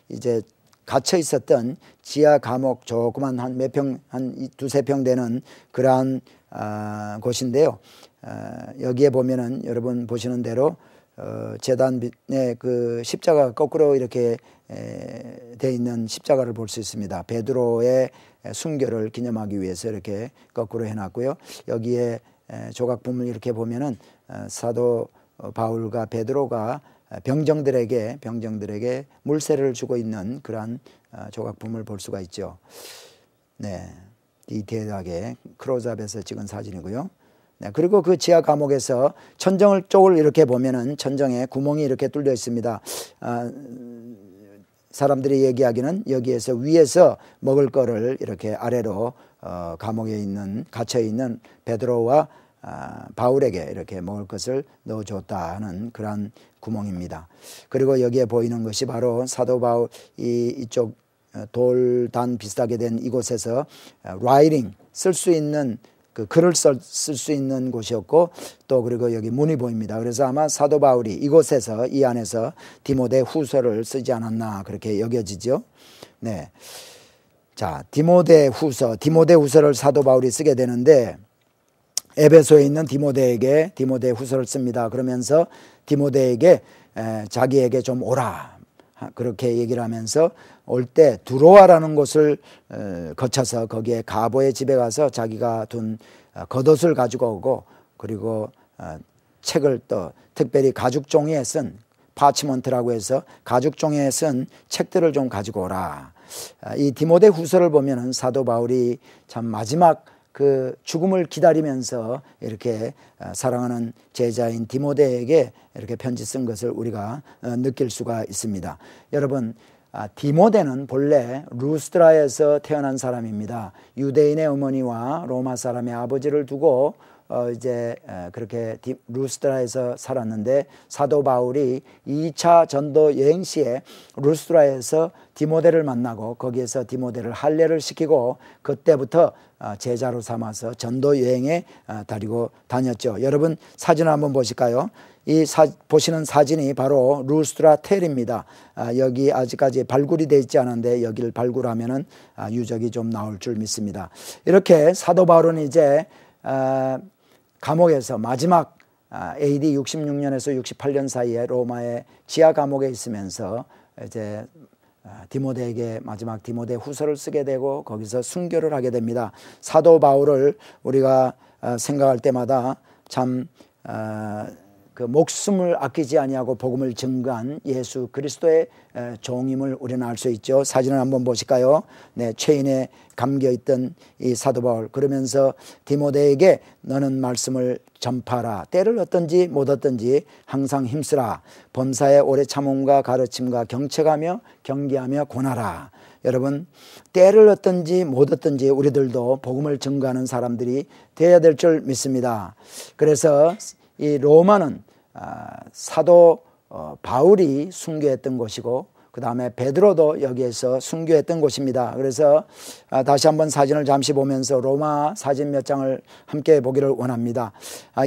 이제 갇혀 있었던 지하 감옥 조그만 한 몇 평, 한 두세 평 되는 그러한 곳인데요. 여기에 보면은 여러분 보시는 대로 제단에 그 십자가 거꾸로 이렇게 돼 있는 십자가를 볼 수 있습니다. 베드로의 순교를 기념하기 위해서 이렇게 거꾸로 해놨고요. 여기에 조각품을 이렇게 보면은 사도 바울과 베드로가 병정들에게 물세를 주고 있는 그러한 조각품을 볼 수가 있죠. 네, 디테일하게 크로즈업에서 찍은 사진이고요. 네, 그리고 그 지하 감옥에서 천정 쪽을 이렇게 보면은 천정에 구멍이 이렇게 뚫려 있습니다. 사람들이 얘기하기는 여기에서 위에서 먹을 거를 이렇게 아래로 감옥에 갇혀 있는 베드로와 바울에게 이렇게 먹을 것을 넣어줬다 하는 그러한 구멍입니다. 그리고 여기에 보이는 것이 바로 사도 바울 이쪽 돌단 비슷하게 된 이곳에서 라이팅 쓸 수 있는 그 글을 쓸 수 있는 곳이었고, 또 그리고 여기 문이 보입니다. 그래서 아마 사도 바울이 이곳에서 이 안에서 디모데 후서를 쓰지 않았나 그렇게 여겨지죠. 네, 자, 디모데 후서를 사도 바울이 쓰게 되는데 에베소에 있는 디모데에게 디모데 후서를 씁니다. 그러면서 디모데에게 자기에게 좀 오라 그렇게 얘기를 하면서 올 때 두로아라는 곳을 거쳐서 거기에 가보의 집에 가서 자기가 둔 겉옷을 가지고 오고, 그리고 책을 또 특별히 가죽종이에 쓴 파치먼트라고 해서 가죽종이에 쓴 책들을 좀 가지고 오라. 이 디모데 후서를 보면은 사도 바울이 참 마지막 그 죽음을 기다리면서 이렇게 사랑하는 제자인 디모데에게 이렇게 편지 쓴 것을 우리가 느낄 수가 있습니다. 여러분, 디모데는 본래 루스드라에서 태어난 사람입니다. 유대인의 어머니와 로마 사람의 아버지를 두고 이제 그렇게 루스드라에서 살았는데, 사도 바울이 2차 전도 여행 시에 루스드라에서 디모데를 만나고 거기에서 디모데를 할례를 시키고 그때부터 제자로 삼아서 전도 여행에 데리고 다녔죠. 여러분 사진을 한번 보실까요? 보시는 사진이 바로 루스드라 텔입니다. 여기 아직까지 발굴이 되어 있지 않은데 여기를 발굴하면은 유적이 좀 나올 줄 믿습니다. 이렇게 사도 바울은 이제 감옥에서 마지막 AD 66년에서 68년 사이에 로마의 지하 감옥에 있으면서 이제 디모데에게 마지막 디모데 후서를 쓰게 되고 거기서 순교를 하게 됩니다. 사도 바울을 우리가 생각할 때마다 참 그 목숨을 아끼지 아니하고 복음을 증거한 예수 그리스도의 종임을 우리는 알 수 있죠. 사진을 한번 보실까요? 네, 체인에 감겨있던 이 사도 바울, 그러면서 디모데에게 너는 말씀을 전파하라. 때를 얻든지 못 얻든지 항상 힘쓰라. 범사에 오래 참음과 가르침과 경책하며 경계하며 권하라. 여러분, 때를 얻든지 못 얻든지 우리들도 복음을 증거하는 사람들이 되어야 될 줄 믿습니다. 그래서 이 로마는 사도 바울이 순교했던 곳이고 그 다음에 베드로도 여기에서 순교했던 곳입니다. 그래서 다시 한번 사진을 잠시 보면서 로마 사진 몇 장을 함께 보기를 원합니다.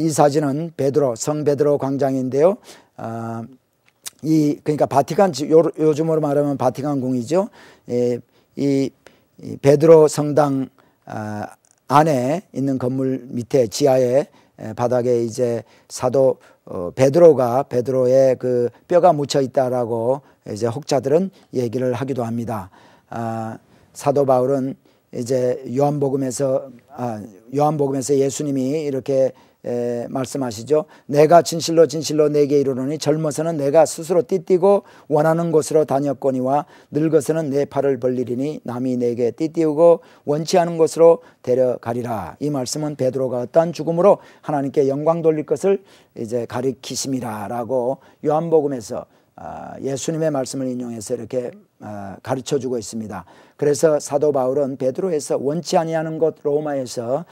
이 사진은 성 베드로 광장인데요. 그러니까 바티칸, 요즘으로 말하면 바티칸 궁이죠. 이 베드로 성당 안에 있는 건물 밑에 지하에 바닥에 이제 사도 베드로의 그 뼈가 묻혀 있다라고 이제 혹자들은 얘기를 하기도 합니다. 사도 바울은 이제 요한복음에서 예수님이 이렇게 말씀하시죠. 내가 진실로 진실로 내게 이르노니 젊어서는 내가 스스로 띠띠고 원하는 곳으로 다녔거니와 늙어서는 내 팔을 벌리리니 남이 내게 띠띠우고 원치 않은 곳으로 데려가리라. 이 말씀은 베드로가 어떠한 죽음으로 하나님께 영광 돌릴 것을 이제 가리키심이라라고 요한복음에서 예수님의 말씀을 인용해서 이렇게 가르쳐주고 있습니다. 그래서 사도 바울은 베드로에서 원치 아니하는 곳 로마에서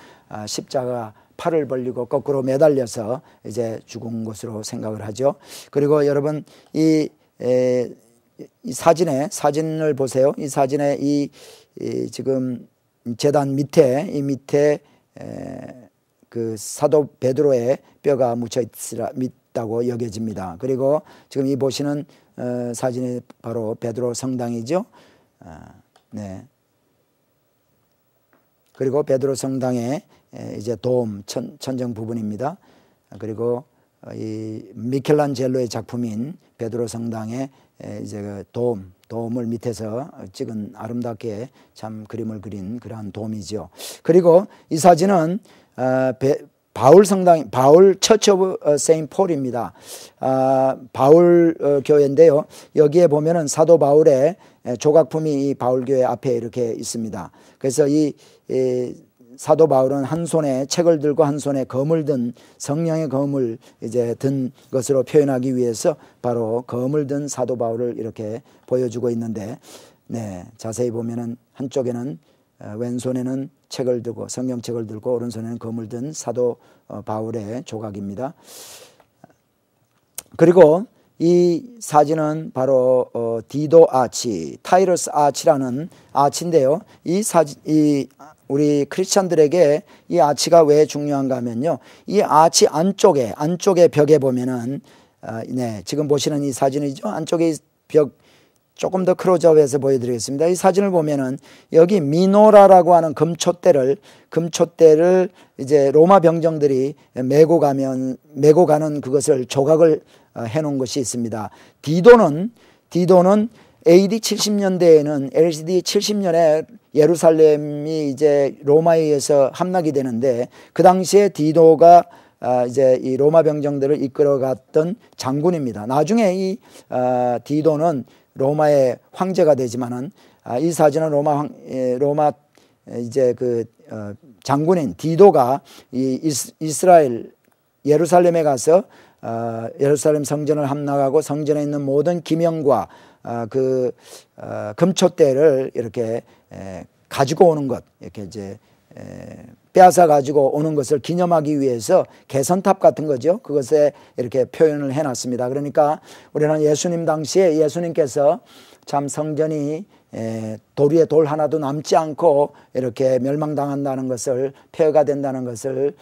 십자가 팔을 벌리고 거꾸로 매달려서 이제 죽은 것으로 생각을 하죠. 그리고 여러분 이 사진을 보세요. 이 사진에 지금 제단 밑에 그 사도 베드로의 뼈가 묻혀 있다고 여겨집니다. 그리고 지금 이 보시는 사진이 바로 베드로 성당이죠. 네. 그리고 베드로 성당의 이제 돔 천정 부분입니다. 그리고 이 미켈란젤로의 작품인 베드로 성당의 이제 그 돔을 밑에서 찍은 아름답게 참 그림을 그린 그러한 돔이죠. 그리고 이 사진은 바울 성당, 바울 처치 오브 세인 폴입니다. 바울 교회인데요. 여기에 보면은 사도 바울의 조각품이 이 바울 교회 앞에 이렇게 있습니다. 그래서 이 사도 바울은 한 손에 책을 들고 한 손에 검을 든, 성령의 검을 이제 든 것으로 표현하기 위해서 바로 검을 든 사도 바울을 이렇게 보여주고 있는데, 네, 자세히 보면은 한쪽에는 왼손에는 책을 들고, 성경책을 들고, 오른손에는 검을 든 사도 바울의 조각입니다. 그리고 이 사진은 바로 디도 아치, 타이러스 아치라는 아치인데요. 이 우리 크리스찬들에게 이 아치가 왜 중요한가 하면요, 이 아치 안쪽에 벽에 보면은 네, 지금 보시는 이 사진이죠. 안쪽에 벽 조금 더 클로즈업해서 보여드리겠습니다. 이 사진을 보면은 여기 미노라라고 하는 금촛대를 이제 로마 병정들이 메고 가는 그것을 조각을 해놓은 것이 있습니다. 디도는 AD 70년대에는 LCD 70년에 예루살렘이 이제 로마에 의해서 함락이 되는데, 그 당시에 디도가 이제 이 로마 병정들을 이끌어갔던 장군입니다. 나중에 이 디도는 로마의 황제가 되지만은 이 사진은 로마 이제 그 장군인 디도가 이 이스라엘 예루살렘에 가서 예루살렘 성전을 함락하고 성전에 있는 모든 기명과 그 금촛대를 이렇게 가지고 오는 것, 이렇게 이제 빼앗아 가지고 오는 것을 기념하기 위해서 개선탑 같은 거죠. 그것에 이렇게 표현을 해놨습니다. 그러니까 우리는 예수님 당시에 예수님께서 참 성전이 돌 위에 돌 하나도 남지 않고 이렇게 멸망당한다는 것을, 폐허가 된다는 것을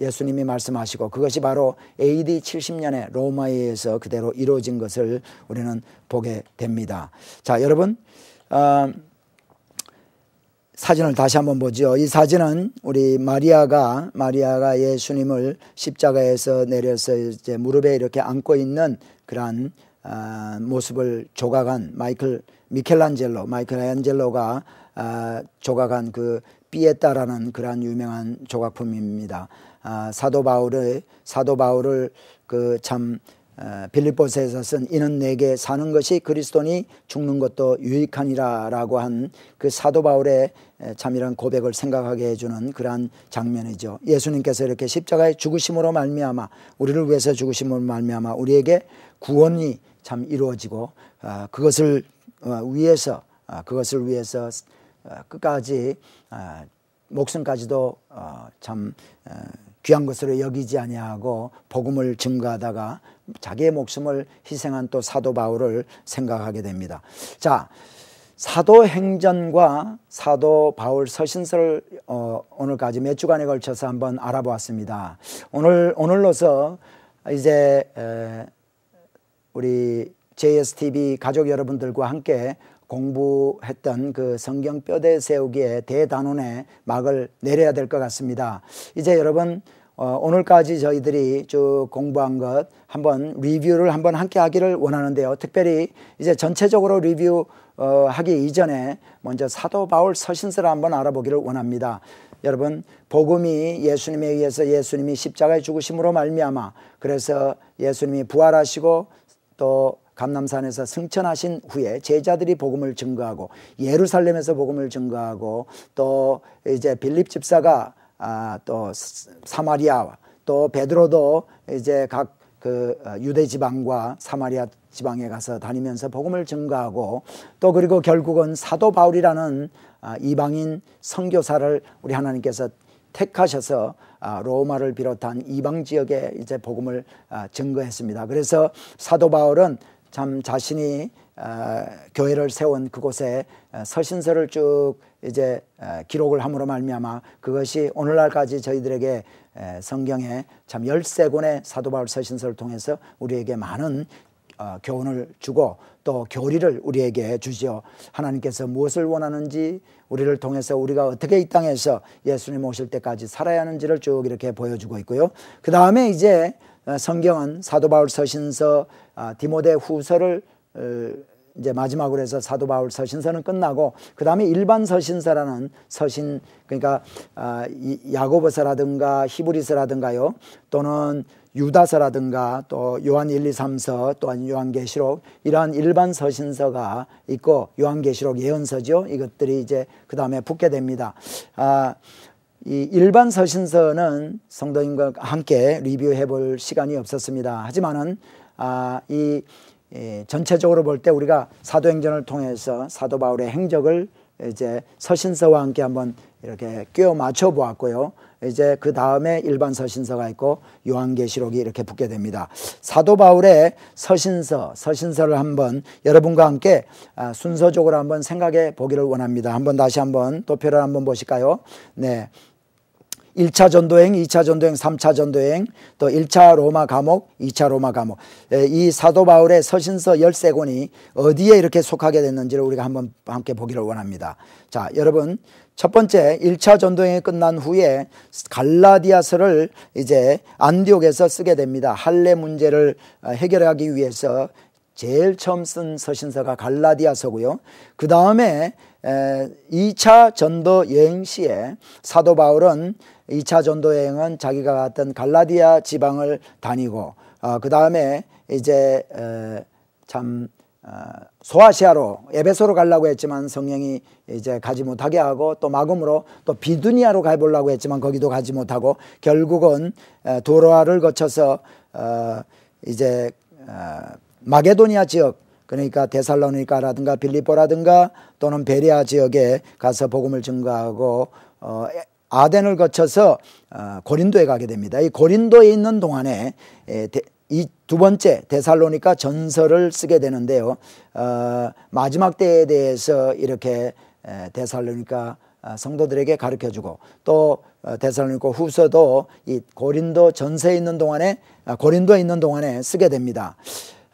예수님이 말씀하시고, 그것이 바로 AD 70년에 로마에 의해서 그대로 이루어진 것을 우리는 보게 됩니다. 자, 여러분, 사진을 다시 한번 보죠. 이 사진은 우리 마리아가 예수님을 십자가에서 내려서 이제 무릎에 이렇게 안고 있는 그러한 모습을 조각한 미켈란젤로가 조각한 그 피에타라는 그러한 유명한 조각품입니다. 사도 바울을 그 참 빌립보서에서 쓴 이는 내게 사는 것이 그리스도니 죽는 것도 유익하니라라고 한 그 사도 바울의 참 이런 고백을 생각하게 해주는 그러한 장면이죠. 예수님께서 이렇게 십자가의 죽으심으로 말미암아, 우리를 위해서 죽으심으로 말미암아 우리에게 구원이 참 이루어지고, 그것을 위해서 끝까지 목숨까지도 참 귀한 것으로 여기지 아니하고 복음을 증거하다가 자기의 목숨을 희생한 또 사도 바울을 생각하게 됩니다. 자, 사도행전과 사도 바울 서신서를 오늘까지 몇 주간에 걸쳐서 한번 알아보았습니다. 오늘로서 이제 우리 JSTV 가족 여러분들과 함께 공부했던 그 성경 뼈대 세우기의 대단원의 막을 내려야 될 것 같습니다. 이제 여러분, 오늘까지 저희들이 쭉 공부한 것 한번 리뷰를 한번 함께 하기를 원하는데요. 특별히 이제 전체적으로 리뷰하기 이전에 먼저 사도 바울 서신서를 한번 알아보기를 원합니다. 여러분, 복음이 예수님에 의해서 예수님이 십자가에 죽으심으로 말미암아, 그래서 예수님이 부활하시고 또 감람산에서 승천하신 후에 제자들이 복음을 증거하고, 예루살렘에서 복음을 증거하고, 또 이제 빌립 집사가 또 사마리아, 또 베드로도 이제 각 그 유대 지방과 사마리아 지방에 가서 다니면서 복음을 증거하고, 또 그리고 결국은 사도 바울이라는 이방인 선교사를 우리 하나님께서 택하셔서 로마를 비롯한 이방 지역에 이제 복음을 증거했습니다. 그래서 사도 바울은 참 자신이 교회를 세운 그곳에 서신서를 쭉 이제 기록을 함으로 말미암아 그것이 오늘날까지 저희들에게 성경에 참 13권의 사도 바울 서신서를 통해서 우리에게 많은 교훈을 주고 또 교리를 우리에게 주시오. 하나님께서 무엇을 원하는지, 우리를 통해서 우리가 어떻게 이 땅에서 예수님 오실 때까지 살아야 하는지를 쭉 이렇게 보여주고 있고요. 그 다음에 이제 성경은 사도 바울 서신서, 디모데 후서를 이제 마지막으로 해서 사도 바울 서신서는 끝나고 그 다음에 일반 서신서라는 서신, 그러니까 야고보서라든가 히브리서라든가요, 또는 유다서라든가 또 요한 1, 2, 3서, 또한 요한계시록, 이러한 일반 서신서가 있고 요한계시록 예언서죠. 이것들이 이제 그 다음에 붙게 됩니다. 이 일반 서신서는 성도님과 함께 리뷰해 볼 시간이 없었습니다. 하지만은 전체적으로 볼 때 우리가 사도행전을 통해서 사도 바울의 행적을 이제 서신서와 함께 한번 이렇게 끼워 맞춰 보았고요. 이제 그 다음에 일반 서신서가 있고 요한계시록이 이렇게 붙게 됩니다. 사도 바울의 서신서를 한번 여러분과 함께 순서적으로 한번 생각해 보기를 원합니다. 한번 다시 한번 도표를 한번 보실까요? 네. 1차 전도행, 2차 전도행, 3차 전도행, 또 1차 로마 감옥, 2차 로마 감옥. 이 사도 바울의 서신서 13권이 어디에 이렇게 속하게 됐는지를 우리가 한번 함께 보기를 원합니다. 자, 여러분, 첫 번째 1차 전도행이 끝난 후에 갈라디아서를 이제 안디옥에서 쓰게 됩니다. 할례 문제를 해결하기 위해서 제일 처음 쓴 서신서가 갈라디아서고요. 그 다음에 2차 전도 여행 시에 사도 바울은 2차 전도 여행은 자기가 갔던 갈라디아 지방을 다니고 그 다음에 이제 소아시아로 에베소로 가려고 했지만 성령이 이제 가지 못하게 하고, 또 마금으로 또 비두니아로 가보려고 했지만 거기도 가지 못하고 결국은 도로아를 거쳐서 이제 마게도니아 지역, 그러니까 데살로니가라든가 빌립보라든가 또는 베레아 지역에 가서 복음을 증거하고 아덴을 거쳐서 고린도에 가게 됩니다. 이 고린도에 있는 동안에 이 두 번째 데살로니가 전서를 쓰게 되는데요. 마지막 때에 대해서 이렇게 데살로니가 성도들에게 가르쳐주고, 또 데살로니가 후서도 이 고린도 전서에 있는 동안에 고린도에 있는 동안에 쓰게 됩니다.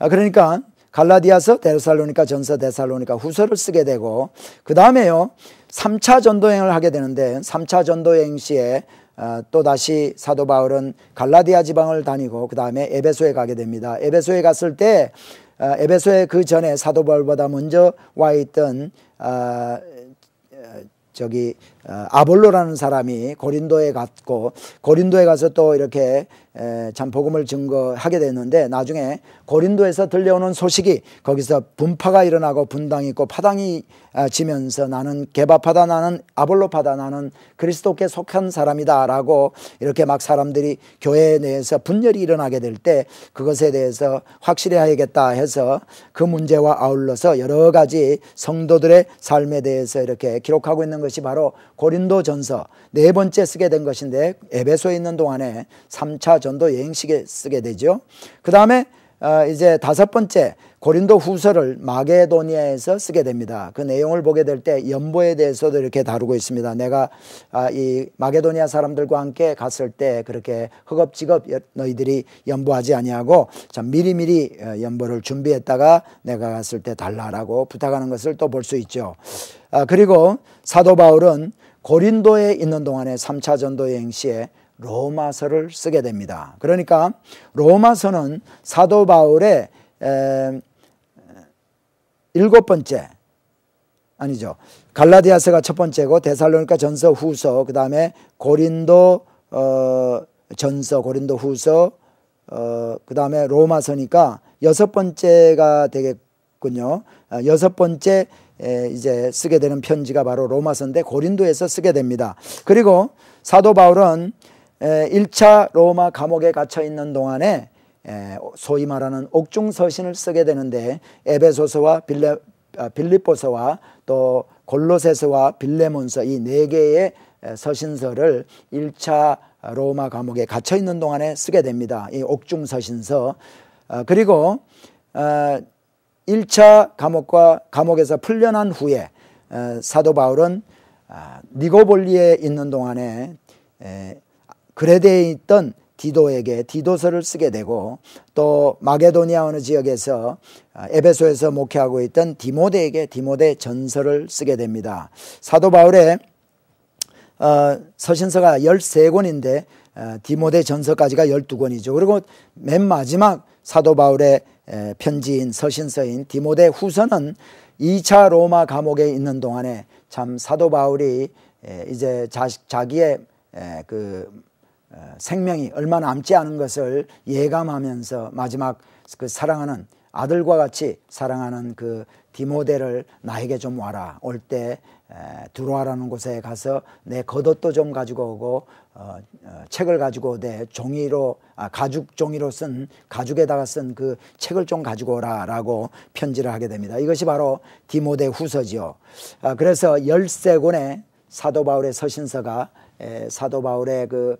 그러니까 갈라디아서, 데살로니가 전서, 데살로니가 후서를 쓰게 되고, 그 다음에요 3차 전도여행을 하게 되는데 3차 전도여행 시에 또다시 사도 바울은 갈라디아 지방을 다니고 그 다음에 에베소에 가게 됩니다. 에베소에 갔을 때 에베소에 그 전에 사도 바울보다 먼저 와 있던 아볼로라는 사람이 고린도에 갔고, 고린도에 가서 또 이렇게 참 복음을 증거하게 됐는데, 나중에 고린도에서 들려오는 소식이 거기서 분파가 일어나고 분당이 있고 파당이 지면서 나는 개바파다, 나는 아볼로파다, 나는 그리스도께 속한 사람이다 라고 이렇게 막 사람들이 교회 내에서 분열이 일어나게 될 때 그것에 대해서 확실해야겠다 해서 그 문제와 아울러서 여러 가지 성도들의 삶에 대해서 이렇게 기록하고 있는 것이 바로 고린도 전서 네 번째 쓰게 된 것인데, 에베소에 있는 동안에 3차 전도 여행식에 쓰게 되죠. 그 다음에 이제 다섯 번째 고린도 후서를 마게도니아에서 쓰게 됩니다. 그 내용을 보게 될 때 연보에 대해서도 이렇게 다루고 있습니다. 내가 이 마게도니아 사람들과 함께 갔을 때 그렇게 허겁지겁 너희들이 연보하지 아니하고 참 미리미리 연보를 준비했다가 내가 갔을 때 달라라고 부탁하는 것을 또 볼 수 있죠. 그리고 사도 바울은 고린도에 있는 동안에 3차 전도 여행 시에 로마서를 쓰게 됩니다. 그러니까 로마서는 사도 바울의 일곱 번째, 아니죠, 갈라디아서가 첫 번째고 데살로니가 전서, 후서, 그 다음에 고린도 전서, 고린도 후서, 그 다음에 로마서니까 여섯 번째가 되겠군요. 여섯 번째 이제 쓰게 되는 편지가 바로 로마서인데 고린도에서 쓰게 됩니다. 그리고 사도 바울은 1차 로마 감옥에 갇혀 있는 동안에 소위 말하는 옥중서신을 쓰게 되는데, 에베소서와 빌립보서와 또 골로새서와 빌레몬서 이 네 개의 서신서를 1차 로마 감옥에 갇혀 있는 동안에 쓰게 됩니다. 이 옥중서신서. 그리고 1차 감옥에서 풀려난 후에 사도 바울은 니고볼리에 있는 동안에 그레데에 있던 디도에게 디도서를 쓰게 되고, 또 마게도니아 어느 지역에서 에베소에서 목회하고 있던 디모데에게 디모데 전서를 쓰게 됩니다. 사도 바울의 서신서가 13권인데 디모데 전서까지가 12권이죠. 그리고 맨 마지막 사도 바울의 편지인 서신서인 디모데 후서는 2차 로마 감옥에 있는 동안에 참 사도 바울이 이제 자기의 생명이 얼마 남지 않은 것을 예감하면서 마지막 그 사랑하는 아들과 같이 사랑하는 그 디모데를 나에게 좀 와라. 올 때 두로아라는 곳에 가서 내 겉옷도 좀 가지고 오고 책을 가지고 오되 가죽 종이로 쓴 가죽에다가 쓴 그 책을 좀 가지고 오라 라고 편지를 하게 됩니다. 이것이 바로 디모데 후서지요. 그래서 13권의 사도 바울의 서신서가 사도 바울의 그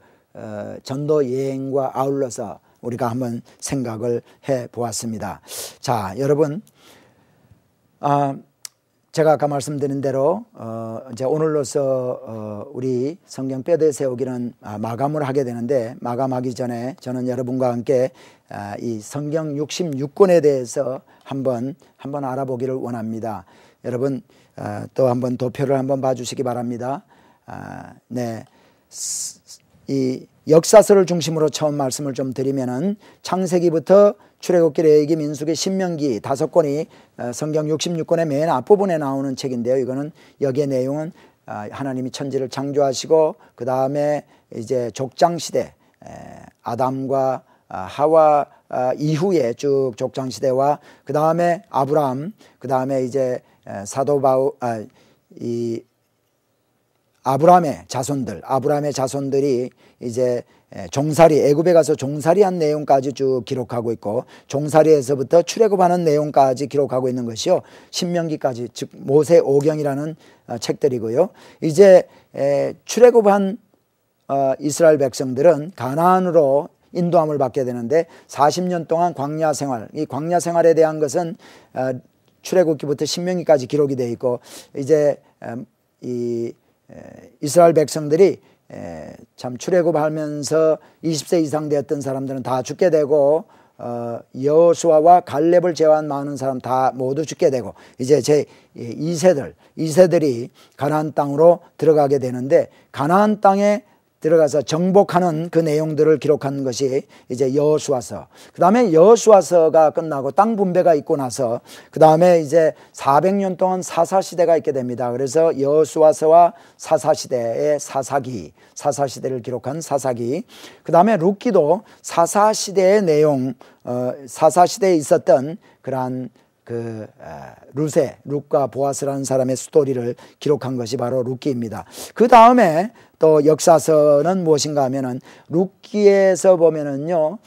전도 여행과 아울러서 우리가 한번 생각을 해 보았습니다. 자, 여러분, 제가 아까 말씀드린 대로 이제 오늘로서 우리 성경 뼈대 세우기는 마감을 하게 되는데, 마감하기 전에 저는 여러분과 함께 이 성경 66권에 대해서 한번 알아보기를 원합니다. 여러분 또 한번 도표를 한번 봐주시기 바랍니다. 네, 이 역사서를 중심으로 처음 말씀을 좀 드리면은 창세기부터 출애굽기, 레위기, 민수기, 신명기 5권이 성경 66권의 맨 앞부분에 나오는 책인데요. 이거는 여기의 내용은 하나님이 천지를 창조하시고 그 다음에 이제 족장시대 아담과 하와 이후에 쭉 족장시대와 그 다음에 아브라함, 그 다음에 이제 사도 바울 이 아브라함의 자손들이 이제 종살이, 애굽에 가서 종살이한 내용까지 쭉 기록하고 있고, 종살이에서부터 출애굽하는 내용까지 기록하고 있는 것이요, 신명기까지, 즉 모세 오경이라는 책들이고요. 이제 출애굽한 이스라엘 백성들은 가나안으로 인도함을 받게 되는데 40년 동안 광야 생활, 이 광야 생활에 대한 것은 출애굽기부터 신명기까지 기록이 되어 있고, 이제 이 이스라엘 백성들이 참 출애굽하면서 20세 이상 되었던 사람들은 다 죽게 되고, 여호수아와 갈렙을 제외한 많은 사람 다 모두 죽게 되고, 이제 제 2세들이 가나안 땅으로 들어가게 되는데, 가나안 땅에 들어가서 정복하는 그 내용들을 기록한 것이 이제 여호수아서. 그 다음에 여호수아서가 끝나고 땅 분배가 있고 나서 그 다음에 이제 400년 동안 사사시대가 있게 됩니다. 그래서 여호수아서와 사사시대의 사사시대를 기록한 사사기. 그 다음에 룻기도 사사시대의 내용, 사사시대에 있었던 그러한 룻과 보아스라는 사람의 스토리를 기록한 것이 바로 룻기입니다. 그 다음에 또 역사서는 무엇인가 하면은 룻기에서 보면은요,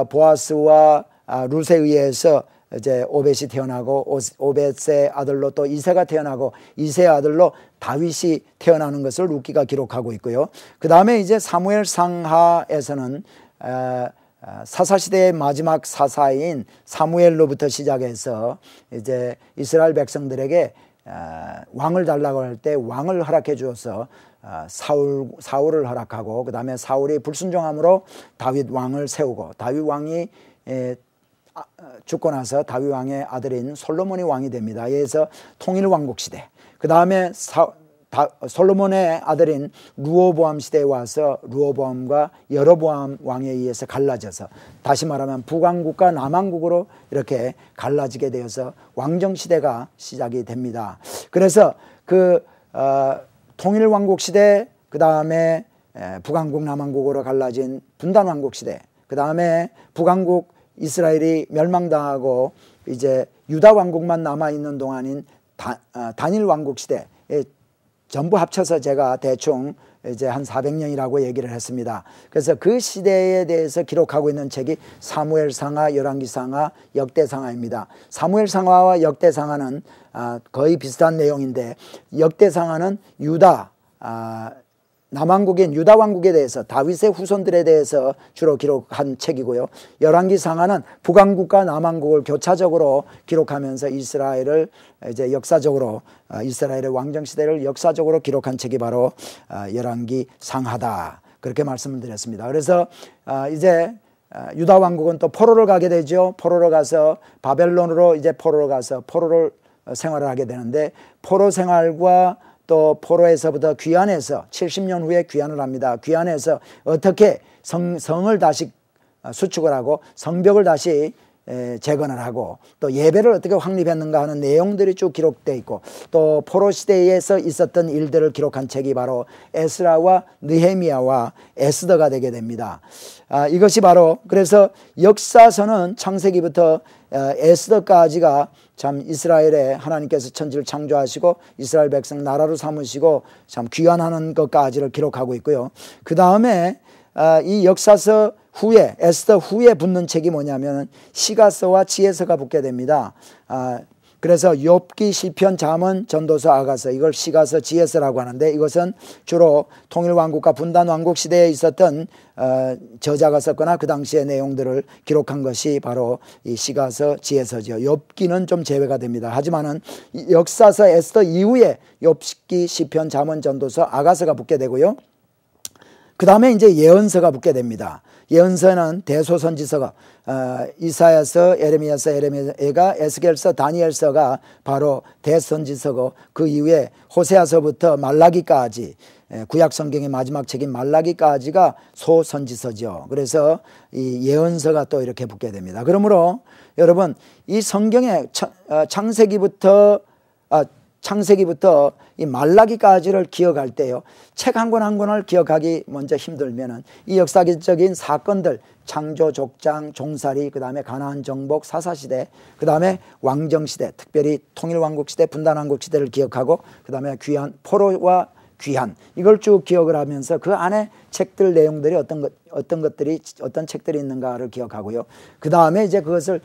보아스와 룻에 의해서 이제 오벳이 태어나고, 오벳의 아들로 또 이새가 태어나고, 이새의 아들로 다윗이 태어나는 것을 룻기가 기록하고 있고요. 그 다음에 이제 사무엘 상하에서는 사사시대의 마지막 사사인 사무엘로부터 시작해서 이제 이스라엘 백성들에게 왕을 달라고 할 때 왕을 허락해 주어서 사울을 허락하고, 그 다음에 사울이 불순종함으로 다윗 왕을 세우고, 다윗 왕이 죽고 나서 다윗 왕의 아들인 솔로몬이 왕이 됩니다. 그래서 통일왕국 시대. 그 다음에 솔로몬의 아들인 르호보암 시대에 와서 르호보암과 여로보암 왕에 의해서 갈라져서, 다시 말하면 북왕국과 남왕국으로 이렇게 갈라지게 되어서 왕정시대가 시작이 됩니다. 그래서 통일왕국 시대, 그 다음에 북왕국 남왕국으로 갈라진 분단왕국 시대, 그 다음에 북왕국 이스라엘이 멸망당하고 이제 유다왕국만 남아있는 동안인 단일왕국 시대, 전부 합쳐서 제가 대충 이제 한 400년이라고 얘기를 했습니다. 그래서 그 시대에 대해서 기록하고 있는 책이 사무엘상하, 열왕기상하, 역대상하입니다. 사무엘상하와 역대상하는 거의 비슷한 내용인데, 역대상하는 유다, 남왕국인 유다 왕국에 대해서, 다윗의 후손들에 대해서 주로 기록한 책이고요. 열왕기상하는 북왕국과 남왕국을 교차적으로 기록하면서 이스라엘을 이제 역사적으로, 이스라엘의 왕정시대를 역사적으로 기록한 책이 바로 열왕기상하다, 그렇게 말씀을 드렸습니다. 그래서 이제 유다 왕국은 또 포로를 가게 되죠. 포로로 가서 바벨론으로 이제 포로로 가서 포로를 생활을 하게 되는데, 포로 생활과 또 포로에서부터 귀환해서 70년 후에 귀환을 합니다. 귀환해서 어떻게 성을 다시 수축을 하고 성벽을 다시 재건을 하고 또 예배를 어떻게 확립했는가 하는 내용들이 쭉 기록되어 있고 또 포로 시대에서 있었던 일들을 기록한 책이 바로 에스라와 느헤미야와 에스더가 되게 됩니다. 이것이 바로 그래서 역사서는 창세기부터 에스더까지가 참 이스라엘에 하나님께서 천지를 창조하시고 이스라엘 백성 나라로 삼으시고 참 귀환하는 것까지를 기록하고 있고요. 그 다음에 이 역사서 후에 에스더 후에 붙는 책이 뭐냐면 시가서와 지혜서가 붙게 됩니다. 그래서 욥기, 시편, 잠언, 전도서, 아가서 이걸 시가서, 지혜서라고 하는데 이것은 주로 통일왕국과 분단왕국 시대에 있었던 저자가 썼거나 그 당시의 내용들을 기록한 것이 바로 이 시가서, 지혜서죠. 욥기는 좀 제외가 됩니다. 하지만은 역사서 에스더 이후에 욥기, 시편, 잠언, 전도서, 아가서가 붙게 되고요. 그 다음에 이제 예언서가 붙게 됩니다. 예언서는 대소선지서가 이사야서, 에레미야서, 에레미야가 에스겔서, 다니엘서가 바로 대선지서고 그 이후에 호세아서부터 말라기까지 구약 성경의 마지막 책인 말라기까지가 소선지서죠. 그래서 이 예언서가 또 이렇게 붙게 됩니다. 그러므로 여러분 이 성경의 창세기부터 이 말라기까지를 기억할 때요. 책 한 권 한 권을 기억하기 먼저 힘들면은 이 역사적인 사건들 창조, 족장, 종살이, 그 다음에 가나안 정복, 사사시대, 그 다음에 왕정시대, 특별히 통일왕국시대, 분단왕국시대를 기억하고 그 다음에 귀환, 포로와 귀환 이걸 쭉 기억을 하면서 그 안에 책들 내용들이 어떤 책들이 있는가를 기억하고요. 그 다음에 이제 그것을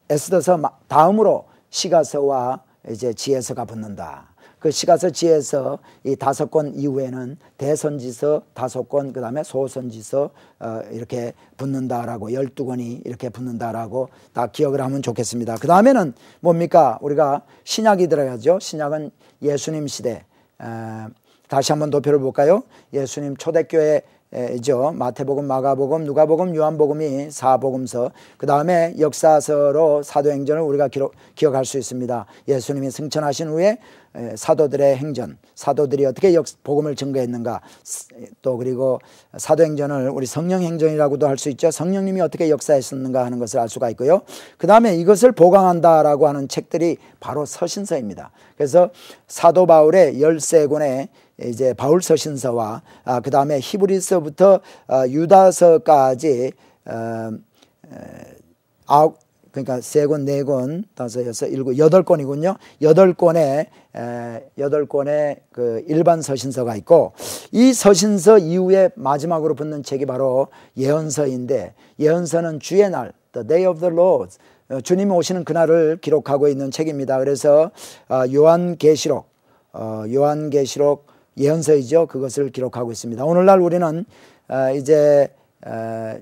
에스더서 다음으로 시가서와 이제 지혜서가 붙는다. 그 시가서, 지혜서 이 5권 이후에는 대선지서 5권, 그 다음에 소선지서 이렇게 붙는다라고 12권이 이렇게 붙는다라고 다 기억을 하면 좋겠습니다. 그 다음에는 뭡니까? 우리가 신약이 들어가죠. 신약은 예수님 시대. 다시 한번 도표를 볼까요? 예수님 초대교회 죠. 마태복음, 마가복음, 누가복음, 요한복음이 사복음서. 그 다음에 역사서로 사도행전을 우리가 기억할 수 있습니다. 예수님이 승천하신 후에 사도들의 행전, 사도들이 어떻게 복음을 증거했는가. 또 그리고 사도행전을 우리 성령행전이라고도 할 수 있죠. 성령님이 어떻게 역사했었는가 하는 것을 알 수가 있고요. 그 다음에 이것을 보강한다라고 하는 책들이 바로 서신서입니다. 그래서 사도 바울의 13권의 이제 바울 서신서와 그 다음에 히브리서부터 유다서까지 그러니까 3권, 4권, 5, 6, 7, 8권이군요. 8권의 그 일반 서신서가 있고 이 서신서 이후에 마지막으로 붙는 책이 바로 예언서인데 예언서는 주의 날, The Day of the Lord, 주님이 오시는 그날을 기록하고 있는 책입니다. 그래서 요한계시록 예언서이죠. 그것을 기록하고 있습니다. 오늘날 우리는 이제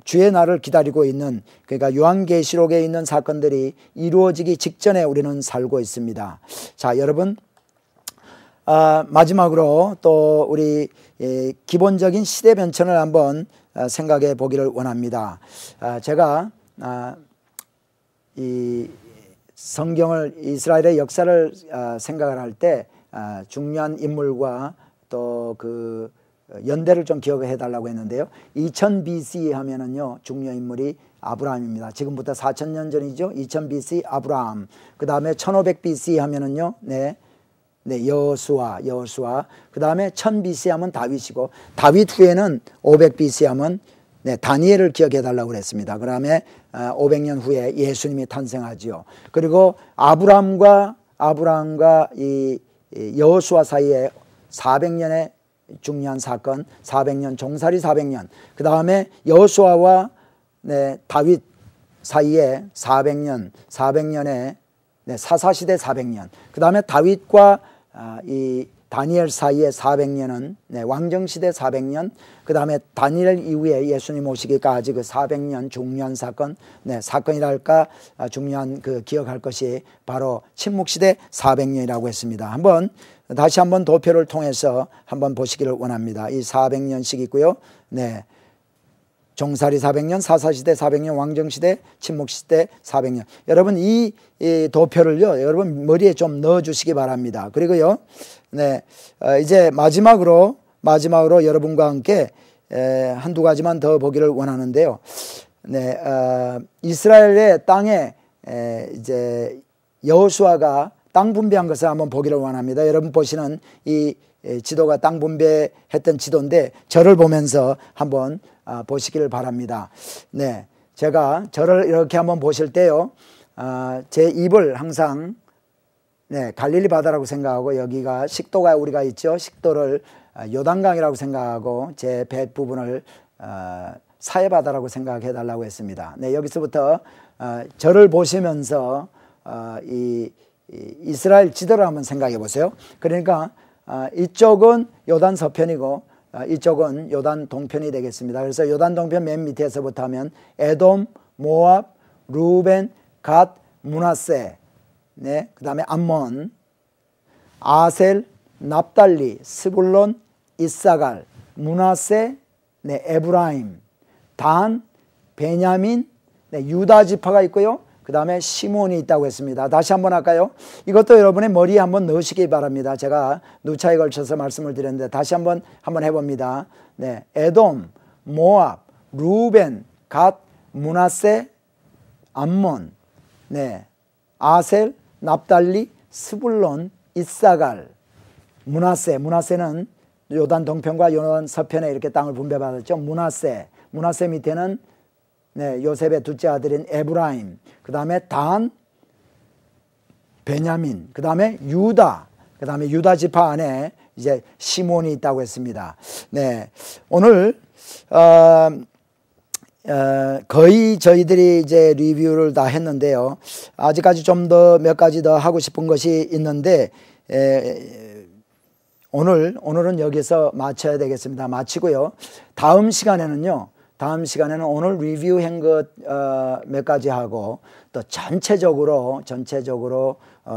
주의 날을 기다리고 있는 그러니까 요한계시록에 있는 사건들이 이루어지기 직전에 우리는 살고 있습니다. 자, 여러분 마지막으로 또 우리 기본적인 시대 변천을 한번 생각해 보기를 원합니다. 제가 이 성경을 이스라엘의 역사를 생각을 할 때 중요한 인물과 또 그 연대를 좀 기억해 달라고 했는데요. 2000 BC 하면은요 중요 인물이 아브라함입니다. 지금부터 4000년 전이죠. 2000 BC 아브라함. 그 다음에 1500 BC 하면은요, 여호수아. 그 다음에 1000 BC 하면 다윗이고 다윗 후에는 500 BC 하면 다니엘을 기억해 달라고 그랬습니다. 그 다음에 500년 후에 예수님이 탄생하지요. 그리고 아브라함과 이 여호수아 사이에 400년의 중요한 사건, 400년 종살이 400년. 그 다음에 여호수아와 다윗 사이에 400년의 사사시대 400년. 그 다음에 다윗과 이 다니엘 사이에 400년은 왕정시대 400년. 그 다음에 다니엘 이후에 예수님 오시기까지 그 400년 중요한 사건, 사건이랄까 중요한 그 기억할 것이 바로 침묵시대 400년이라고 했습니다. 다시 한번 도표를 통해서 한번 보시기를 원합니다. 이 400년씩 있고요. 종살이 400년, 사사시대 400년, 왕정시대, 침묵시대 400년. 여러분 이 도표를요, 여러분 머리에 좀 넣어 주시기 바랍니다. 그리고요, 이제 마지막으로 여러분과 함께 한두 가지만 더 보기를 원하는데요. 네, 이스라엘의 땅에 이제 여호수아가 땅 분배한 것을 한번 보기를 원합니다. 여러분 보시는 이 지도가 땅 분배했던 지도인데 절을 보면서 한번 보시기를 바랍니다. 네, 제가 절을 이렇게 한번 보실 때요, 제 입을 항상 네, 갈릴리 바다라고 생각하고, 여기가 식도가 우리가 있죠. 식도를 요단강이라고 생각하고, 제 배 부분을 사해 바다라고 생각해 달라고 했습니다. 네, 여기서부터 절을 보시면서 이 이스라엘 지도를 한번 생각해 보세요. 그러니까 이쪽은 요단 서편이고 이쪽은 요단 동편이 되겠습니다. 그래서 요단 동편 맨 밑에서부터 하면 에돔, 모압, 루벤, 갓, 므낫세, 네, 그 다음에 암몬, 아셀, 납달리, 스불론, 이사갈, 므낫세, 네, 에브라임, 단, 베냐민, 네, 유다 지파가 있고요. 그 다음에 시몬이 있다고 했습니다. 다시 한번 할까요? 이것도 여러분의 머리에 한번 넣으시기 바랍니다. 제가 누차에 걸쳐서 말씀을 드렸는데 다시 한번 해봅니다. 네, 에돔, 모압, 루벤, 갓, 므낫세, 암몬, 네, 아셀, 납달리, 스불론, 이사갈, 므낫세는 요단 동편과 요단 서편에 이렇게 땅을 분배받았죠. 므낫세 밑에는 네, 요셉의 둘째 아들인 에브라임, 그 다음에 단, 베냐민, 그 다음에 유다, 그 다음에 유다 지파 안에 이제 시몬이 있다고 했습니다. 네, 오늘 거의 저희들이 이제 리뷰를 다 했는데요. 아직까지 좀 더 몇 가지 더 하고 싶은 것이 있는데 오늘은 여기서 마쳐야 되겠습니다. 마치고요. 다음 시간에는 오늘 리뷰한 것 몇 가지 하고 또 전체적으로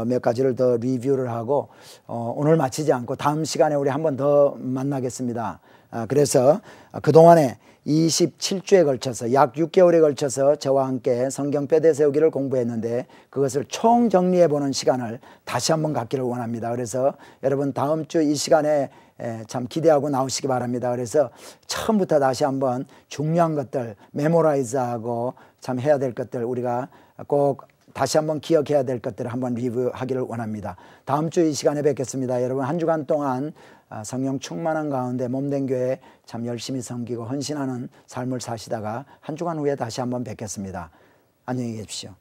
몇 가지를 더 리뷰를 하고 오늘 마치지 않고 다음 시간에 우리 한 번 더 만나겠습니다. 그래서 그동안에 27주에 걸쳐서 약 6개월에 걸쳐서 저와 함께 성경 뼈대 세우기를 공부했는데 그것을 총정리해보는 시간을 다시 한번 갖기를 원합니다. 그래서 여러분 다음 주 이 시간에 참 기대하고 나오시기 바랍니다. 그래서 처음부터 다시 한번 중요한 것들 메모라이즈하고 참 해야 될 것들 우리가 꼭 다시 한번 기억해야 될 것들을 한번 리뷰하기를 원합니다. 다음 주 이 시간에 뵙겠습니다. 여러분 한 주간 동안 성령 충만한 가운데 몸된 교회 참 열심히 섬기고 헌신하는 삶을 사시다가 한 주간 후에 다시 한번 뵙겠습니다. 안녕히 계십시오.